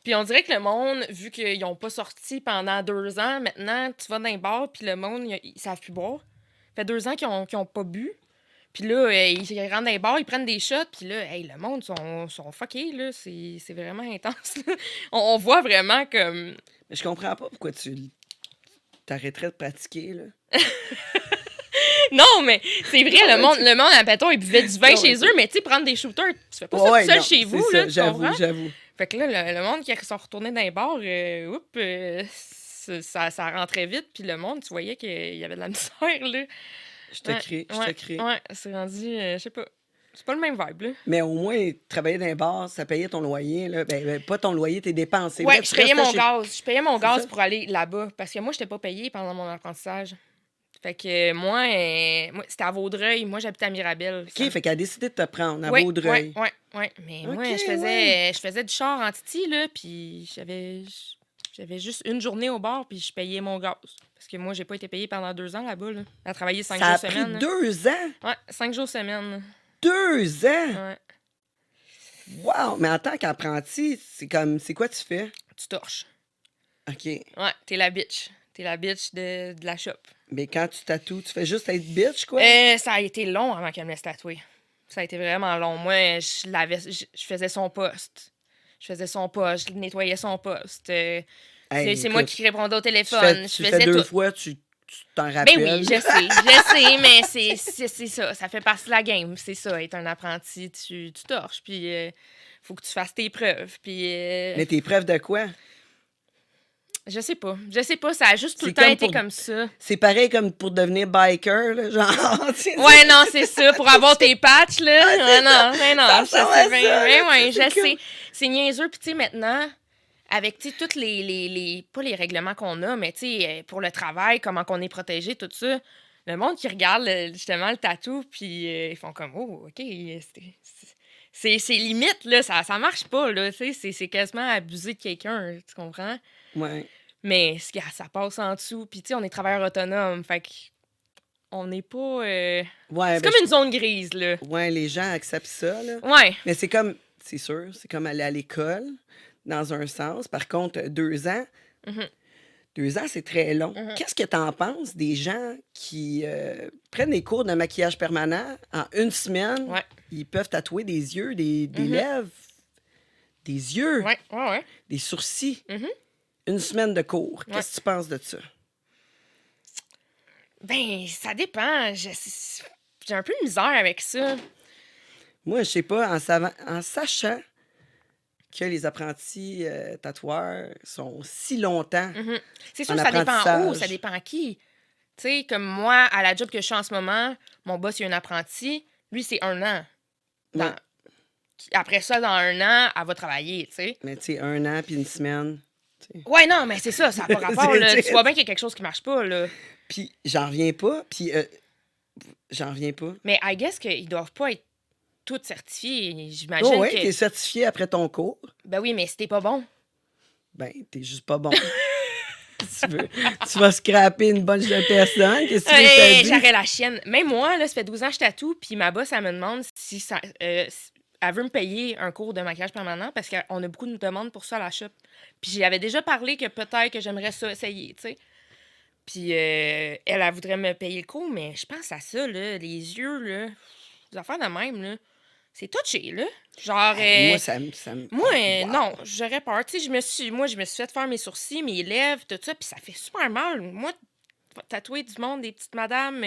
Puis on dirait que le monde, vu qu'ils n'ont pas sorti pendant 2 ans, maintenant, tu vas dans les bars, puis le monde, ils savent plus boire. Ça fait 2 ans qu'ils ont pas bu. Puis là, ils rentrent dans les bars, ils prennent des shots, puis là, hey, le monde sont fuckés, là. C'est vraiment intense, là. On voit vraiment comme...
Mais je comprends pas pourquoi tu t'arrêterais de pratiquer, là.
Non, mais c'est vrai, le monde, admettons, ils buvaient du vin
Non,
chez
mais
eux, mais tu sais, prendre des shooters, tu fais pas ça
Ouais,
tout seul
non,
chez
c'est
vous,
ça,
là, tu comprends?
j'avoue.
Fait que là, le monde qui sont retournés dans les bars, ça rentrait vite, puis le monde, tu voyais qu'il y avait de la misère, là.
Je te crée.
Ouais, c'est rendu, je sais pas. C'est pas le même vibe, là.
Mais au moins, travailler dans un bar, ça payait ton loyer, là. Ben, pas ton loyer, tes dépenses. C'est
Ouais,
vrai,
je
tu
payais
restais
mon gaz. Je payais mon
C'est
gaz
ça?
pour aller là-bas, parce que moi, j'étais pas payée pendant mon apprentissage. Fait que moi c'était à Vaudreuil. Moi, j'habitais à Mirabel.
OK, fait qu'elle a décidé de te prendre à
Ouais,
Vaudreuil.
ouais. Mais
Ok,
moi, je faisais du char en Titi, là, puis j'avais juste une journée au bar, puis je payais mon gaz. Parce que moi, j'ai pas été payée pendant 2 ans là-bas, là. À travailler 5
Ça
jours
a
semaine.
pris
là.
2 ans?
Ouais, 5 jours semaine.
2 ans?
Ouais.
Wow! Mais en tant qu'apprenti, c'est quoi tu fais?
Tu torches.
OK.
Ouais, t'es la bitch. T'es la bitch de la shop.
Mais quand tu tatoues, tu fais juste être bitch, quoi?
Ça a été long avant qu'elle me laisse tatouer. Ça a été vraiment long. Moi, je faisais son poste. Je nettoyais son poste.
Hey,
c'est moi
écoute,
qui répondais au
tu
téléphone.
fais,
je
tu
faisais
fais 2
tout.
fois, tu t'en
Ben
rappelles.
oui, je sais, mais c'est ça. Ça fait partie de la game. C'est ça, être un apprenti, tu torches. Puis, faut que tu fasses tes preuves. Puis,
Mais t'es preuve de quoi?
je sais pas, ça a juste tout
C'est
le temps
comme
été
pour-
comme ça.
C'est pareil comme pour devenir biker, là, genre. tu sais,
Ouais, non, c'est ça, pour avoir tes patchs, là. Ouais, non,
Ça
je
ressemble à
sais bien.
ça, là,
Ouais,
c'est
je sais.
comme-
C'est niaiseux, puis tu sais, maintenant, avec, tu sais, tous pas les règlements qu'on a, mais tu sais, pour le travail, comment qu'on est protégé, tout ça, le monde qui regarde, justement, le tatou, puis ils font comme, oh, OK, c'est limite, là, ça marche pas, là, tu sais, c'est quasiment abuser de quelqu'un, tu comprends?
Ouais.
Mais ça passe en dessous, puis tu sais, on est travailleurs autonomes, fait que on n'est pas...
Ouais,
c'est
ben,
comme une zone grise, là.
ouais, les gens acceptent ça, là.
Ouais.
Mais c'est comme, c'est sûr, c'est comme aller à l'école, dans un sens. Par contre, 2 ans,
Mhm.
2 ans, c'est très long.
Mhm.
Qu'est-ce que t'en penses des gens qui prennent des cours de maquillage permanent en 1 semaine?
Ouais.
Ils peuvent tatouer des yeux, des
Mhm.
lèvres, des yeux,
Ouais.
des sourcils.
Mhm.
1 semaine de cours.
Ouais.
Qu'est-ce que tu penses de ça?
Ben, ça dépend. J'ai un peu de misère avec ça.
Moi, je sais pas, en sachant que les apprentis tatoueurs sont si longtemps.
Mhm. C'est sûr,
En
ça dépend où,
apprentissage.
ça dépend qui. Tu sais, comme moi, à la job que je suis en ce moment, mon boss, il est un apprenti. Lui, c'est 1 an. Dans-
Ouais.
Après ça, dans 1 an, elle va travailler, tu sais.
Mais tu sais, 1 an puis 1 semaine.
Ouais, non, mais c'est ça, ça n'a pas rapport, là.
C'est-
Tu vois bien qu'il y a quelque chose qui marche pas, là.
Puis j'en reviens pas. Puis j'en reviens pas.
Mais I guess qu'ils doivent pas être tous certifiés. J'imagine
Oh ouais,
que...
t'es certifié après ton cours.
Ben oui, mais si t'es pas bon.
Ben, t'es juste pas bon. tu vas scraper une bunch de personnes. Qu'est-ce que tu veux que je te dise?
J'aurais la chienne. Même moi, là, ça fait 12 ans que je tatoue, puis ma boss, elle me demande si ça... elle veut me payer un cours de maquillage permanent parce qu'on a beaucoup de demandes pour ça à la shop. Puis j'y avais déjà parlé que peut-être que j'aimerais ça essayer, tu sais. Puis elle voudrait me payer le cours, mais je pense à ça, là, les yeux, là, les affaires de même, là. C'est touché, là. Genre,
Moi, ça me.
moi,
Wow.
non, j'aurais peur. Tu sais, je me suis fait faire mes sourcils, mes lèvres, tout ça, puis ça fait super mal. Moi, tatouer du monde, des petites madames,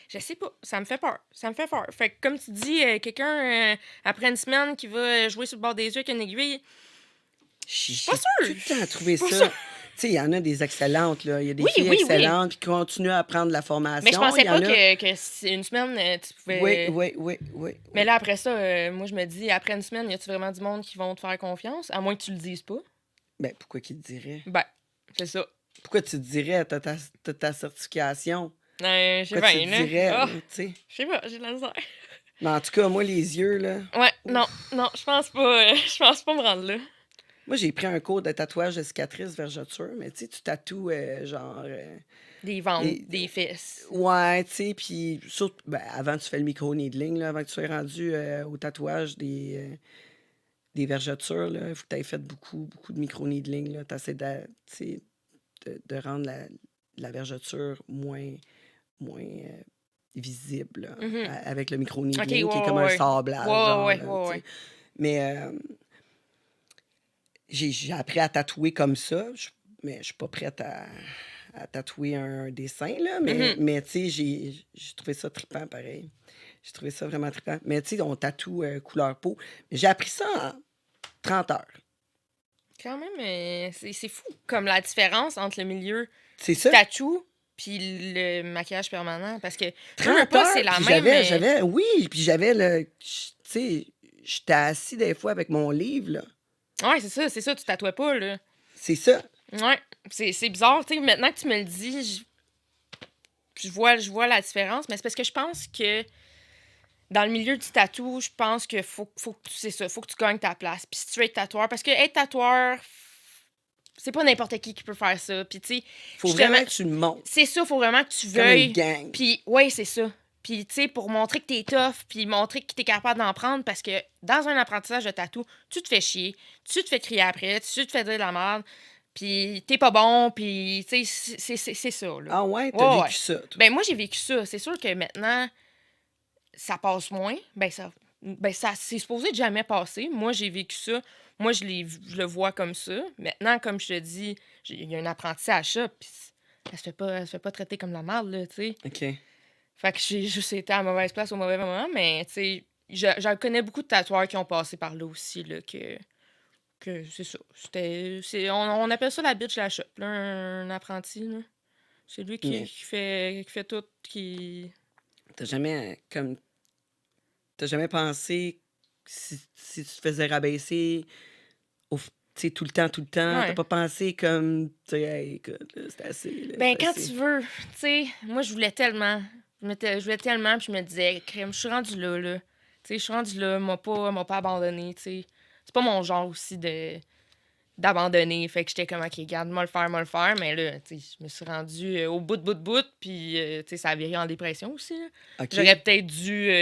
je sais pas, ça me fait peur. Ça me fait peur. Fait que, comme tu dis, quelqu'un, après une semaine, qui va jouer sur le bord des yeux avec une aiguille,
J'ai
pas
tout
sûre.
le temps trouvé
Pas
ça.
sûre.
Tu sais, il y en a des excellentes, là. Il y a des
Oui,
filles
oui, oui.
excellentes qui continuent à prendre la formation.
Mais je pensais
Il y
pas
en a-
que c'est une semaine, tu pouvais...
Oui.
Mais là, après ça, moi, je me dis, après une semaine, y a-tu vraiment du monde qui vont te faire confiance? À moins que tu le dises pas.
Ben, pourquoi qu'ils te diraient?
Ben, c'est ça.
Pourquoi tu te dirais? T'as ta certification.
Je sais
Pourquoi tu
bien,
te
là.
dirais?
Ah,
Là, tu sais?
je sais pas, j'ai de la misère.
Mais en tout cas, moi, les yeux, là...
Ouais, non, je pense pas, je pense pas me rendre là.
Moi, j'ai pris un cours de tatouage de cicatrices, vergeture, mais tu sais, tu tatoues, genre...
Des ventres,
Et-
des fesses.
Ouais, tu sais, puis surtout, ben, avant, tu fais le micro-needling, là, avant que tu sois rendu au tatouage des vergetures, là, il faut que tu aies fait beaucoup de micro-needling, là. Tu essaies tu sais, de rendre la vergeture moins visible, là,
Mhm.
avec le micro-needling,
Ok,
qui est
ouais,
comme un
ouais.
sablage,
Ouais,
genre,
ouais,
là,
ouais,
tu sais. Mais j'ai appris à tatouer comme ça, mais je suis pas prête à tatouer un dessin, là,
Mhm.
mais tu sais, j'ai trouvé ça trippant, pareil. J'ai trouvé ça vraiment trippant. Mais tu sais, on tatoue couleur peau. Mais j'ai appris ça en 30 heures.
Quand même, c'est fou, comme la différence entre le milieu
C'est ça,
tatou puis le maquillage permanent. Parce que, veux
30
pas,
heures,
c'est la
puis
même...
puis j'avais tu sais, j'étais assis des fois avec mon livre, là.
Ouais, c'est ça, tu tatouais pas, là.
C'est ça.
Ouais, c'est bizarre, tu sais, maintenant que tu me le dis, je vois la différence, mais c'est parce que je pense que dans le milieu du tatou, je pense que faut que c'est ça, faut que tu gagnes ta place. Puis si tu veux être tatoueur, parce que être tatoueur, c'est pas n'importe qui peut faire ça. Puis tu sais,
Faut
justement,
vraiment que tu le montres.
c'est ça, faut vraiment que tu
Comme une
veuilles.
gang.
Puis ouais, c'est ça. Puis tu sais, pour montrer que t'es tough, puis montrer que t'es capable d'en prendre, parce que dans un apprentissage de tatou, tu te fais chier, tu te fais crier après, tu te fais dire de la merde, puis t'es pas bon, puis tu sais, c'est ça, là.
Ah ouais, t'as
Ouais,
vécu ça, toi.
Ben moi, j'ai vécu ça. C'est sûr que maintenant, ça passe moins. Ben ça c'est supposé de jamais passer. Moi, j'ai vécu ça. Moi, je le vois comme ça. Maintenant, comme je te dis, il y a un apprenti à ça, puis elle se fait pas traiter comme la merde, là, tu sais.
OK.
Fait que j'ai juste été à la mauvaise place au mauvais moment, mais tu sais, j'en connais beaucoup de tatoueurs qui ont passé par là aussi, là, que c'est ça. On appelle ça la bitch de la shop, là, un apprenti, là. C'est lui
Mais
qui fait tout, qui...
t'as jamais, t'as jamais pensé que si tu te faisais rabaisser tu sais, tout le temps, t'as
Ouais.
pas pensé comme, tu sais, hey, écoute, là, c'est assez, là,
Ben,
c'est
quand
assez.
tu veux, tu sais, moi, je voulais tellement. Je voulais tellement, puis je me disais, crème, je suis rendue là, là. Tu sais, je suis rendue là, m'a pas abandonné, tu sais. C'est pas mon genre aussi d'abandonner. Fait que j'étais comme, OK, garde, moi le faire. Mais là, tu sais, je me suis rendue au bout, puis, tu sais, ça a viré en dépression aussi, là.
OK.
J'aurais peut-être dû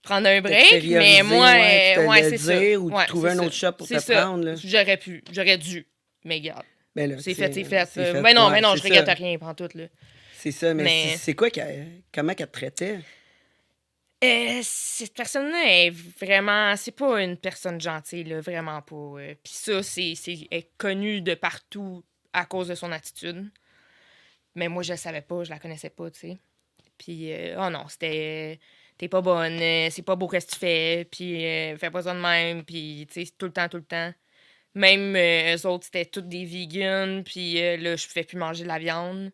prendre un break,
T'extérioriser,
mais moi,
ouais, puis te
ouais,
le
c'est ça.
dire, ou
Ouais,
trouver
c'est
un
ça.
autre shop pour
C'est
te
ça.
prendre, là.
J'aurais dû. Mais garde.
Ben là,
C'est
tu sais,
fait, c'est fait.
c'est fait.
Mais non,
Ouais,
je
c'est
regrette
ça.
rien, pantoute, là.
C'est ça, mais
Mais-
c'est quoi comment qu'elle te traitait?
Cette personne-là est vraiment... C'est pas une personne gentille, là, vraiment pas. Puis ça, elle est connue de partout à cause de son attitude. Mais moi, je le savais pas, je la connaissais pas, tu sais. Puis, oh non, c'était... T'es pas bonne, c'est pas beau qu'est-ce que tu fais, puis fais pas ça de même, puis tu sais, tout le temps. Même eux autres, c'était toutes des vegans, puis là, je pouvais plus manger de la viande.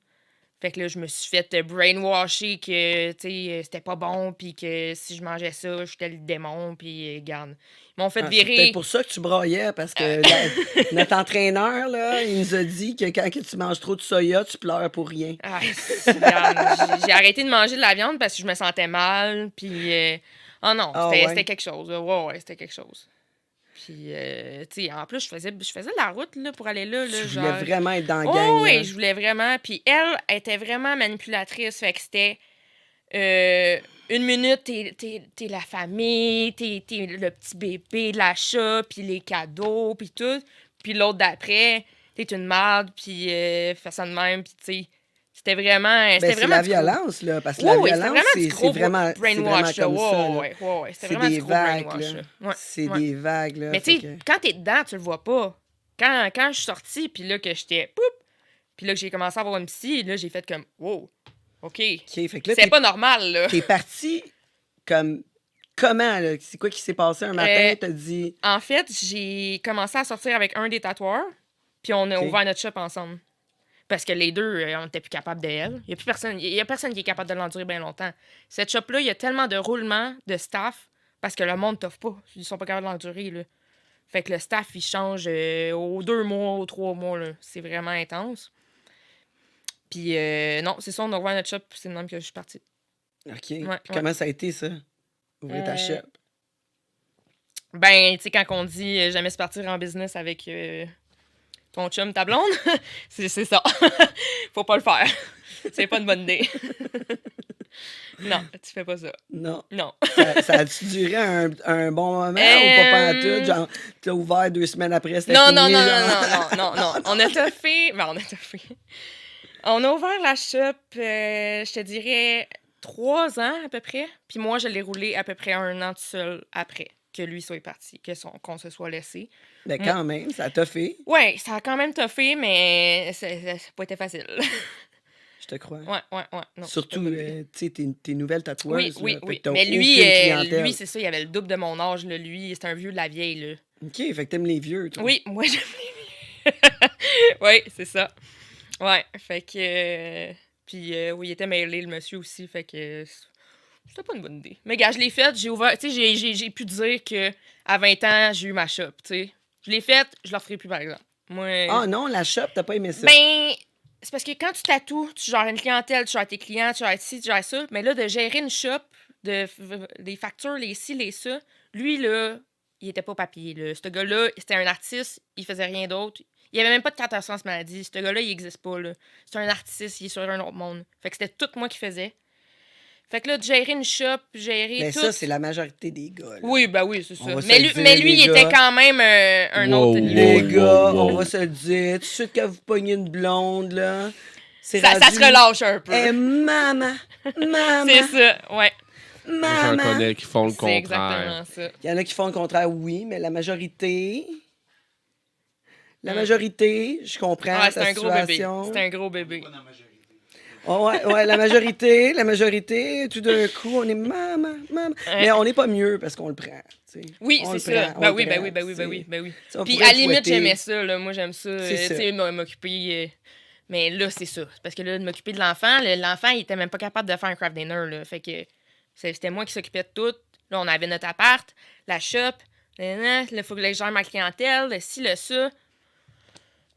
Fait que là, je me suis fait brainwasher que, tu sais, c'était pas bon, puis que si je mangeais ça, j'étais le démon, puis garde. Ils m'ont fait
Ah, c'est
virer.
peut-être pour ça que tu braillais, parce que notre entraîneur, là, il nous a dit que quand que tu manges trop de soya, tu pleures pour rien.
Ah, regarde, j'ai arrêté de manger de la viande parce que je me sentais mal, puis... oh non,
Ah
c'était
ouais.
quelque chose. Là. Ouais, c'était quelque chose. Puis, tu sais, en plus, je faisais de la route là, pour aller là.
Tu
genre...
voulais vraiment être dans la
Oh,
gang, là.
oui, je voulais vraiment. Puis elle était vraiment manipulatrice. Fait que c'était Une minute, t'es la famille, t'es le petit bébé de l'achat, puis les cadeaux, puis tout. Puis l'autre d'après, t'es une marde, puis fais ça de même, puis tu sais. C'était vraiment.
Ben,
C'était
c'est
vraiment
la
du gros.
violence, là. Parce que
Oui,
la
oui, c'était
violence,
vraiment du
c'est
gros brainwash, là.
comme ça, là.
Ouais. C'était
C'est
vraiment
des
du gros
vagues,
brainwash,
là.
là. Ouais,
C'est
ouais.
des vagues, là.
Mais
fait
tu sais,
que-
quand t'es dedans, tu le vois pas. Quand je suis sortie, puis là, que j'étais. Poup! Puis là, que j'ai commencé à avoir une psy, là, j'ai fait comme. Wow, OK.
OK, fait que là,
C'est pas normal, là.
t'es parti comme... Comment, là? C'est quoi qui s'est passé un matin? T'as dit...
En fait, j'ai commencé à sortir avec un des tatoueurs, puis on a
OK.
ouvert notre shop ensemble. Parce que les deux, on n'était plus capables d'elle. Il y a personne qui est capable de l'endurer bien longtemps. Cette shop-là, il y a tellement de roulements de staff parce que le monde t'offre pas. Ils sont pas capables de l'endurer, là. Fait que le staff, il change aux 2 mois, aux 3 mois, là. C'est vraiment intense. Puis non, c'est ça, on a ouvert notre shop, puis c'est le même que je suis partie.
OK.
Ouais,
Puis comment ça a été, ça? Ouvrir ta shop?
Ben, tu sais, quand on dit jamais se partir en business avec ton chum, ta blonde, c'est ça. Faut pas le faire. C'est pas une bonne idée. Non, tu fais pas ça.
Non.
Non.
Ça a-tu duré un bon moment ou pas pantoute? Genre, t'as ouvert 2 semaines après, c'était
Non,
fini,
non, non,
genre?
non. On a toffé. Ben, on a toffé. On a ouvert la shop, je te dirais, 3 ans à peu près. Puis moi, je l'ai roulé à peu près 1 an tout seul après que lui soit parti, qu'on se soit laissé.
Mais quand même, ça t'a fait.
Ouais, ça a quand même toffé, mais ça n'a pas été facile.
Je te crois.
Ouais. Non,
Surtout,
c'est pas une bonne idée.
tu sais, tes nouvelles tatoueuses.
Oui.
là, fait que t'as
Mais
aucune
lui,
clientèle.
c'est ça, il avait le double de mon âge. Là. Lui, c'est un vieux de la vieille. Là.
OK, fait que t'aimes les vieux, toi.
Oui, moi, j'aime les vieux. Oui, c'est ça. Ouais, fait que... Puis, oui, il était mêlé, le monsieur aussi, fait que... C'était pas une bonne idée. Mais gars, je l'ai faite, j'ai ouvert... Tu sais, j'ai pu dire que à 20 ans, j'ai eu ma shop, tu sais. Je l'ai faite, je la referai plus, par exemple. Moi...
Ah non, la shop, t'as pas aimé ça?
Ben, c'est parce que quand tu tatoues, tu gères une clientèle, tu gères tes clients, tu gères ci, tu gères ça. Mais là, de gérer une shop, les factures, les ci, les ça, lui, là, il était pas papier, là. Ce gars-là, c'était un artiste, il faisait rien d'autre. Il avait même pas de carte d'assurance maladie. Ce gars-là, il existe pas, là. C'est un artiste, il est sur un autre monde. Fait que c'était tout moi qui faisais. Fait que là, de gérer une shop, gérer
Mais
tout...
ça, c'est la majorité des gars, là.
Oui, ben oui, c'est ça.
On va se
Mais
le
lui,
dire,
mais lui,
les
il était
gars.
quand même un
Wow,
autre
wow,
niveau.
Les
wow,
gars,
wow.
on va se le dire, tout de suite que vous pognez une blonde, là, c'est
Ça
rendu...
se relâche un peu.
Eh, maman! Maman!
C'est ça, ouais.
J'en
Maman!
connais qui font le
C'est
contraire.
exactement ça.
Il y en a qui font le contraire, oui, mais la majorité... La majorité, je comprends
Ouais, c'est
ta
un gros bébé.
situation.
C'est un gros bébé.
Oh, ouais, la majorité, tout d'un coup, on est maman. Mais on n'est pas mieux parce qu'on le prend, tu sais.
Oui,
On
c'est
le
ça.
prend, on
Ben
le
oui, ben
prend,
oui, ben oui,
tu sais.
ben oui, ben oui.
Ça, on
Puis
pourrait
à
le
la limite,
souhaiter.
j'aimais ça, là. Moi, j'aime ça.
C'est ça.
Tu sais, m'occuper. Mais là, c'est ça. Parce que là, de m'occuper de l'enfant, l'enfant, il était même pas capable de faire un craft dinner, là. Fait que c'était moi qui s'occupais de tout. Là, on avait notre appart, la shop. Là, il faut que je gère ma clientèle, le ci, le ça.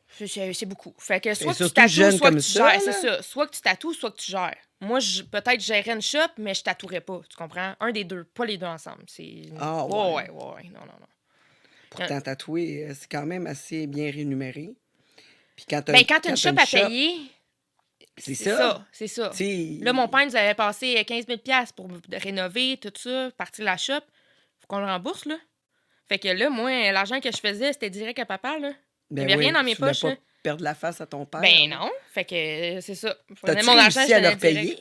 C'est beaucoup. Fait que soit que tu
surtout
tatoues,
jeune
soit que
comme
tu
ça,
gères. C'est
là.
ça. Soit que tu tatoues, soit que tu gères. Moi, peut-être gérerais une shop, mais je tatouerais pas. Tu comprends? Un des deux, pas les deux ensemble. C'est...
Ah,
ouais.
ouais.
Non.
Pourtant, tatoué, c'est quand même assez bien rémunéré. Puis quand
Ben, quand t'as une shop à payer,
c'est
c'est
ça.
ça. C'est ça.
Tu sais,
Là, mon père nous avait passé 15 000 $ pour rénover tout ça, partir la shop. Faut qu'on le rembourse, là. Fait que là, moi, l'argent que je faisais, c'était direct à papa, là.
ben
il y avait
oui,
rien dans mes
tu voulais
poches,
pas
là.
perdre la face à ton père.
Ben non. Fait que c'est ça.
T'as-tu
Mon argent,
réussi à
je
leur
donnais direct.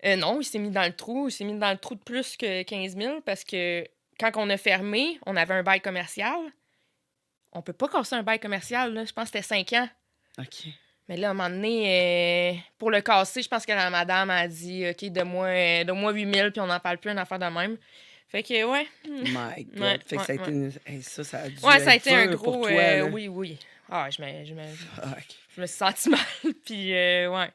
payer?
Non, il s'est mis dans le trou. Il s'est mis dans le trou de plus que 15 000 parce que quand on a fermé, on avait un bail commercial. On peut pas casser un bail commercial, là. Je pense que c'était 5 ans.
OK.
Mais là, à un moment donné, pour le casser, je pense que la madame a dit OK, donne-moi 8 000 puis on n'en parle plus, une affaire de même. Fait que, ouais.
My God.
Ouais,
fait que ça a
ouais,
été hey, ça a dû
Ouais, ça a
être
été un
dur
gros.
pour toi, là.
Oui. Ah,
Fuck.
je me suis sentie mal. Puis, ouais.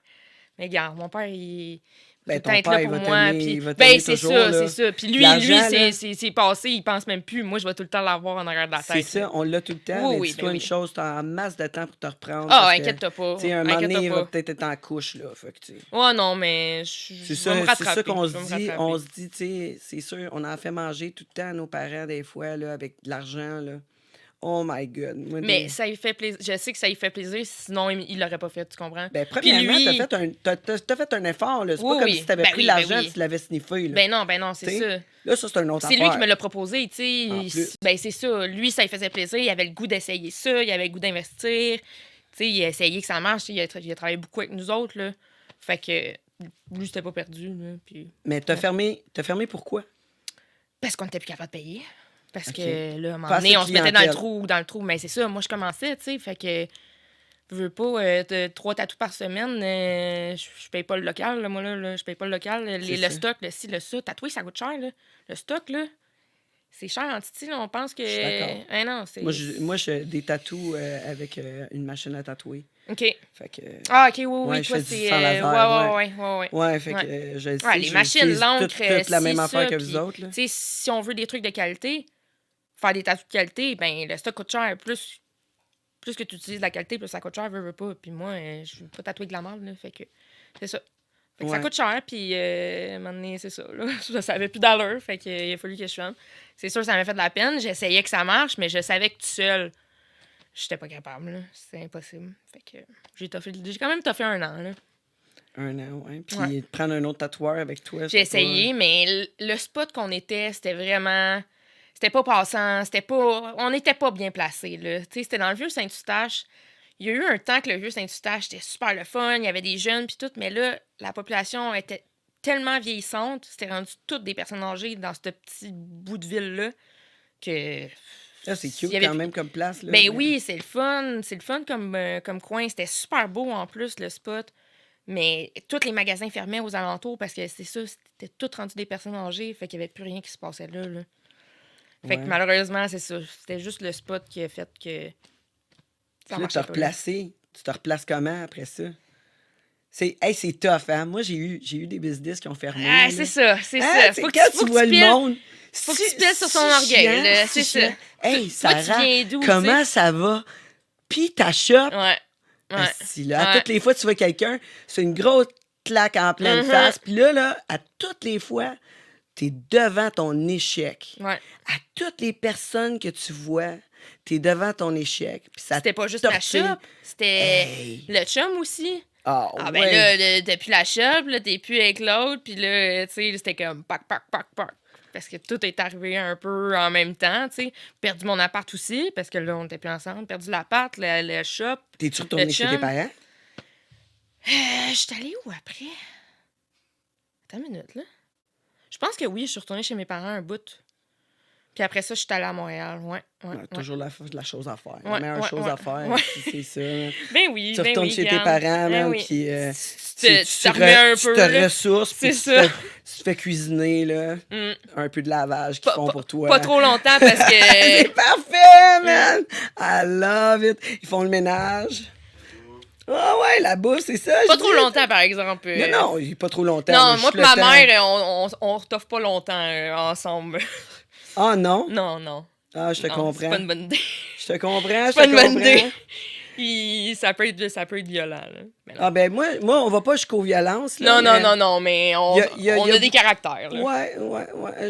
Mais regarde, mon père, il.
Ben,
Tout le temps
ton
être là
père, il
pour
va
moi.
t'aimer,
Puis,
il va
ben,
t'aimer
c'est
toujours,
ça,
là.
c'est ça. Puis lui,
L'argent, là,
c'est passé, il pense même plus. Moi, je vais tout le temps l'avoir en arrière de la
C'est
tête.
ça, on l'a tout le temps,
Oui,
mais
oui,
dis-toi
ben
une
oui.
chose, t'as en masse de temps pour te reprendre.
Ah,
parce que,
inquiète-toi pas.
tu sais, un moment donné, il
Inquiète-toi
va
pas.
peut-être être en couche, là. Fait que, tu sais.
Ouais, non, mais
C'est
je vais
ça,
me
c'est
rattraper.
ça qu'on
je vais me
se dit.
rattraper.
On se dit, tu sais, c'est sûr, on en fait manger tout le temps à nos parents, des fois, là, avec de l'argent, là. Oh my God. Moi,
Mais ça lui fait plaisir. Je sais que ça lui fait plaisir, sinon il l'aurait pas fait, tu comprends?
Ben, premièrement,
lui-
t'as fait un effort. Là. C'est
Oui,
pas comme
oui.
si t'avais
Ben
pris
oui,
l'argent
ben
et
oui.
tu l'avais sniffé. Là.
Ben non, c'est
T'sais,
ça.
Là, ça, c'est un autre
C'est
affaire.
lui qui me l'a proposé, tu sais.
En plus.
Ben c'est ça. Lui, ça lui faisait plaisir. Il avait le goût d'essayer ça. Il avait le goût d'investir. Tu sais, il a essayé que ça marche. Il a travaillé beaucoup avec nous autres, là. Fait que lui, c'était pas perdu, là. Puis...
Mais t'as fermé pourquoi?
Parce qu'on était plus capable de payer. Parce
Ok.
que là, à un moment
Pas assez
donné,
de
on se mettait dans le
clientèle.
trou. Mais c'est ça, moi, je commençais, tu sais. Fait que je veux pas 3 tatous par semaine. Je paye pas le local, là, moi, là. Je paye pas le local.
C'est
Le
ça.
stock, le ci, le ça. Tatouer, ça coûte cher, là. Le stock, là, c'est cher en titi, là. On pense que...
Je suis d'accord.
Ah non, c'est...
Moi, j'ai des tatous avec une machine à tatouer.
OK.
Fait que...
Ah, OK, oui,
Ouais, je
toi,
fais du
c'est...
sang laser,
ouais.
Ouais, fait
Ouais.
que je le sais.
Ouais, les machines, l'encre,
toute la même
ci,
affaire
ça,
que
puis,
vous autres. Là.
Tu sais, si on veut des trucs de qualité, faire des tatous de qualité, ben le stock coûte cher. Plus que tu utilises de la qualité, plus ça coûte cher, veux pas. Puis moi, je veux pas tatouer de la merde, là. Fait que c'est ça. Fait que ça
Ouais.
coûte cher, puis à un moment donné, c'est ça, là. Ça avait plus d'allure, fait que il a fallu que je ferme. C'est sûr, ça m'a fait de la peine. J'essayais que ça marche, mais je savais que tout seul, j'étais pas capable, là. C'était impossible. Fait que j'ai quand même toffé 1 an, là.
1 an, ouais. Puis
Ouais.
prendre un autre tatoueur avec toi.
J'ai
c'était
essayé, mais le spot qu'on était, c'était vraiment... C'était pas passant, c'était pas... On n'était pas bien placés, là. Tu sais, c'était dans le Vieux-Saint-Eustache. Il y a eu un temps que le Vieux-Saint-Eustache, c'était super le fun, il y avait des jeunes puis tout, mais là, la population était tellement vieillissante, c'était rendu toutes des personnes âgées dans ce petit bout de ville-là, que...
Ah, c'est
il
cute
y avait
quand
plus-
même comme place. Là,
Ben
mais-
oui, c'est le fun comme coin, c'était super beau en plus, le spot. Mais tous les magasins fermaient aux alentours parce que c'est ça, c'était tout rendu des personnes âgées, fait qu'il n'y avait plus rien qui se passait là. Fait que
Ouais.
malheureusement, c'est ça. C'était juste le spot qui a fait que
Puis
ça
là,
marchait
tu
pas.
replacé. Tu te replaces comment après ça? C'est tough, hein? Moi, j'ai eu des business qui ont fermé.
Ah,
là.
c'est ça, c'est
Hein,
ça.
tu sais,
Faut
quand
que
tu vois le
piles-
monde.
faut que tu piles sur son orgueil, là, c'est ça.
Hey,
Toi, tu
Sarah,
viens d'où,
comment
tu sais?
ça va? Puis ta shop,
Ouais. Ouais.
si là, à
Ouais.
toutes les fois que tu vois quelqu'un, c'est une grosse claque en pleine
Mhm.
face. Puis là, à toutes les fois, t'es devant ton échec.
Ouais.
À toutes les personnes que tu vois, t'es devant ton échec. Puis ça
C'était pas juste la
tortille.
shop, c'était
Hey.
le chum aussi.
Ah,
Ah ben
ouais.
là, depuis la shop, là, t'es plus avec l'autre, puis là, tu sais, c'était comme pac. Parce que tout est arrivé un peu en même temps, tu sais. Perdu mon appart aussi, parce que là, on était plus ensemble. Perdu l'appart, le shop.
T'es-tu retourné
le
chez tes
chum.
parents?
J'étais allée où après? Attends une minute, là. Je pense que oui, je suis retournée chez mes parents un bout. Puis après ça, je suis allée à Montréal, ouais.
Toujours la chose à faire.
Ouais,
la meilleure
ouais,
chose
ouais.
à faire,
Ouais.
c'est ça.
Ben oui,
Tu retournes chez tes
regarde.
parents,
Ben
man,
oui.
puis
Tu te remets un peu,
tu te
là.
ressources, puis
C'est ça.
tu te fais cuisiner, là,
Mm.
un peu de lavage qu'ils font pour toi.
Pas trop longtemps, parce que...
C'est parfait, man! I love it! Ils font le ménage. Ah ouais, la bouffe, c'est ça.
Pas
je
trop
dis.
longtemps, par exemple.
Non, pas trop longtemps.
Non,
mais
moi
juste
et
le
ma
temps.
mère, on retoffe pas longtemps ensemble.
Ah non?
Non.
Ah, je te
Non,
comprends.
c'est pas une bonne idée.
Je te comprends, je
C'est pas
te
une bonne
comprends.
idée. Puis ça peut être violent, là. Mais non.
Ah ben moi, on va pas jusqu'aux violences. Là,
Non, mais on,
y a-
on
y a
a des caractères, là.
Ouais,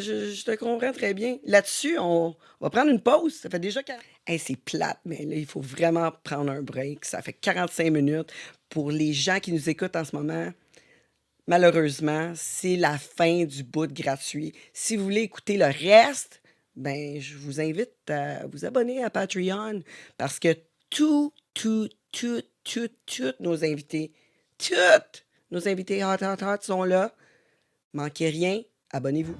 je te comprends très bien. Là-dessus, on va prendre une pause. Ça fait déjà... Hey, c'est plate, mais là, il faut vraiment prendre un break. Ça fait 45 minutes. Pour les gens qui nous écoutent en ce moment, malheureusement, c'est la fin du bout gratuit. Si vous voulez écouter le reste, ben, je vous invite à vous abonner à Patreon parce que tous nos invités, toutes nos invités hot sont là. Manquez rien, abonnez-vous.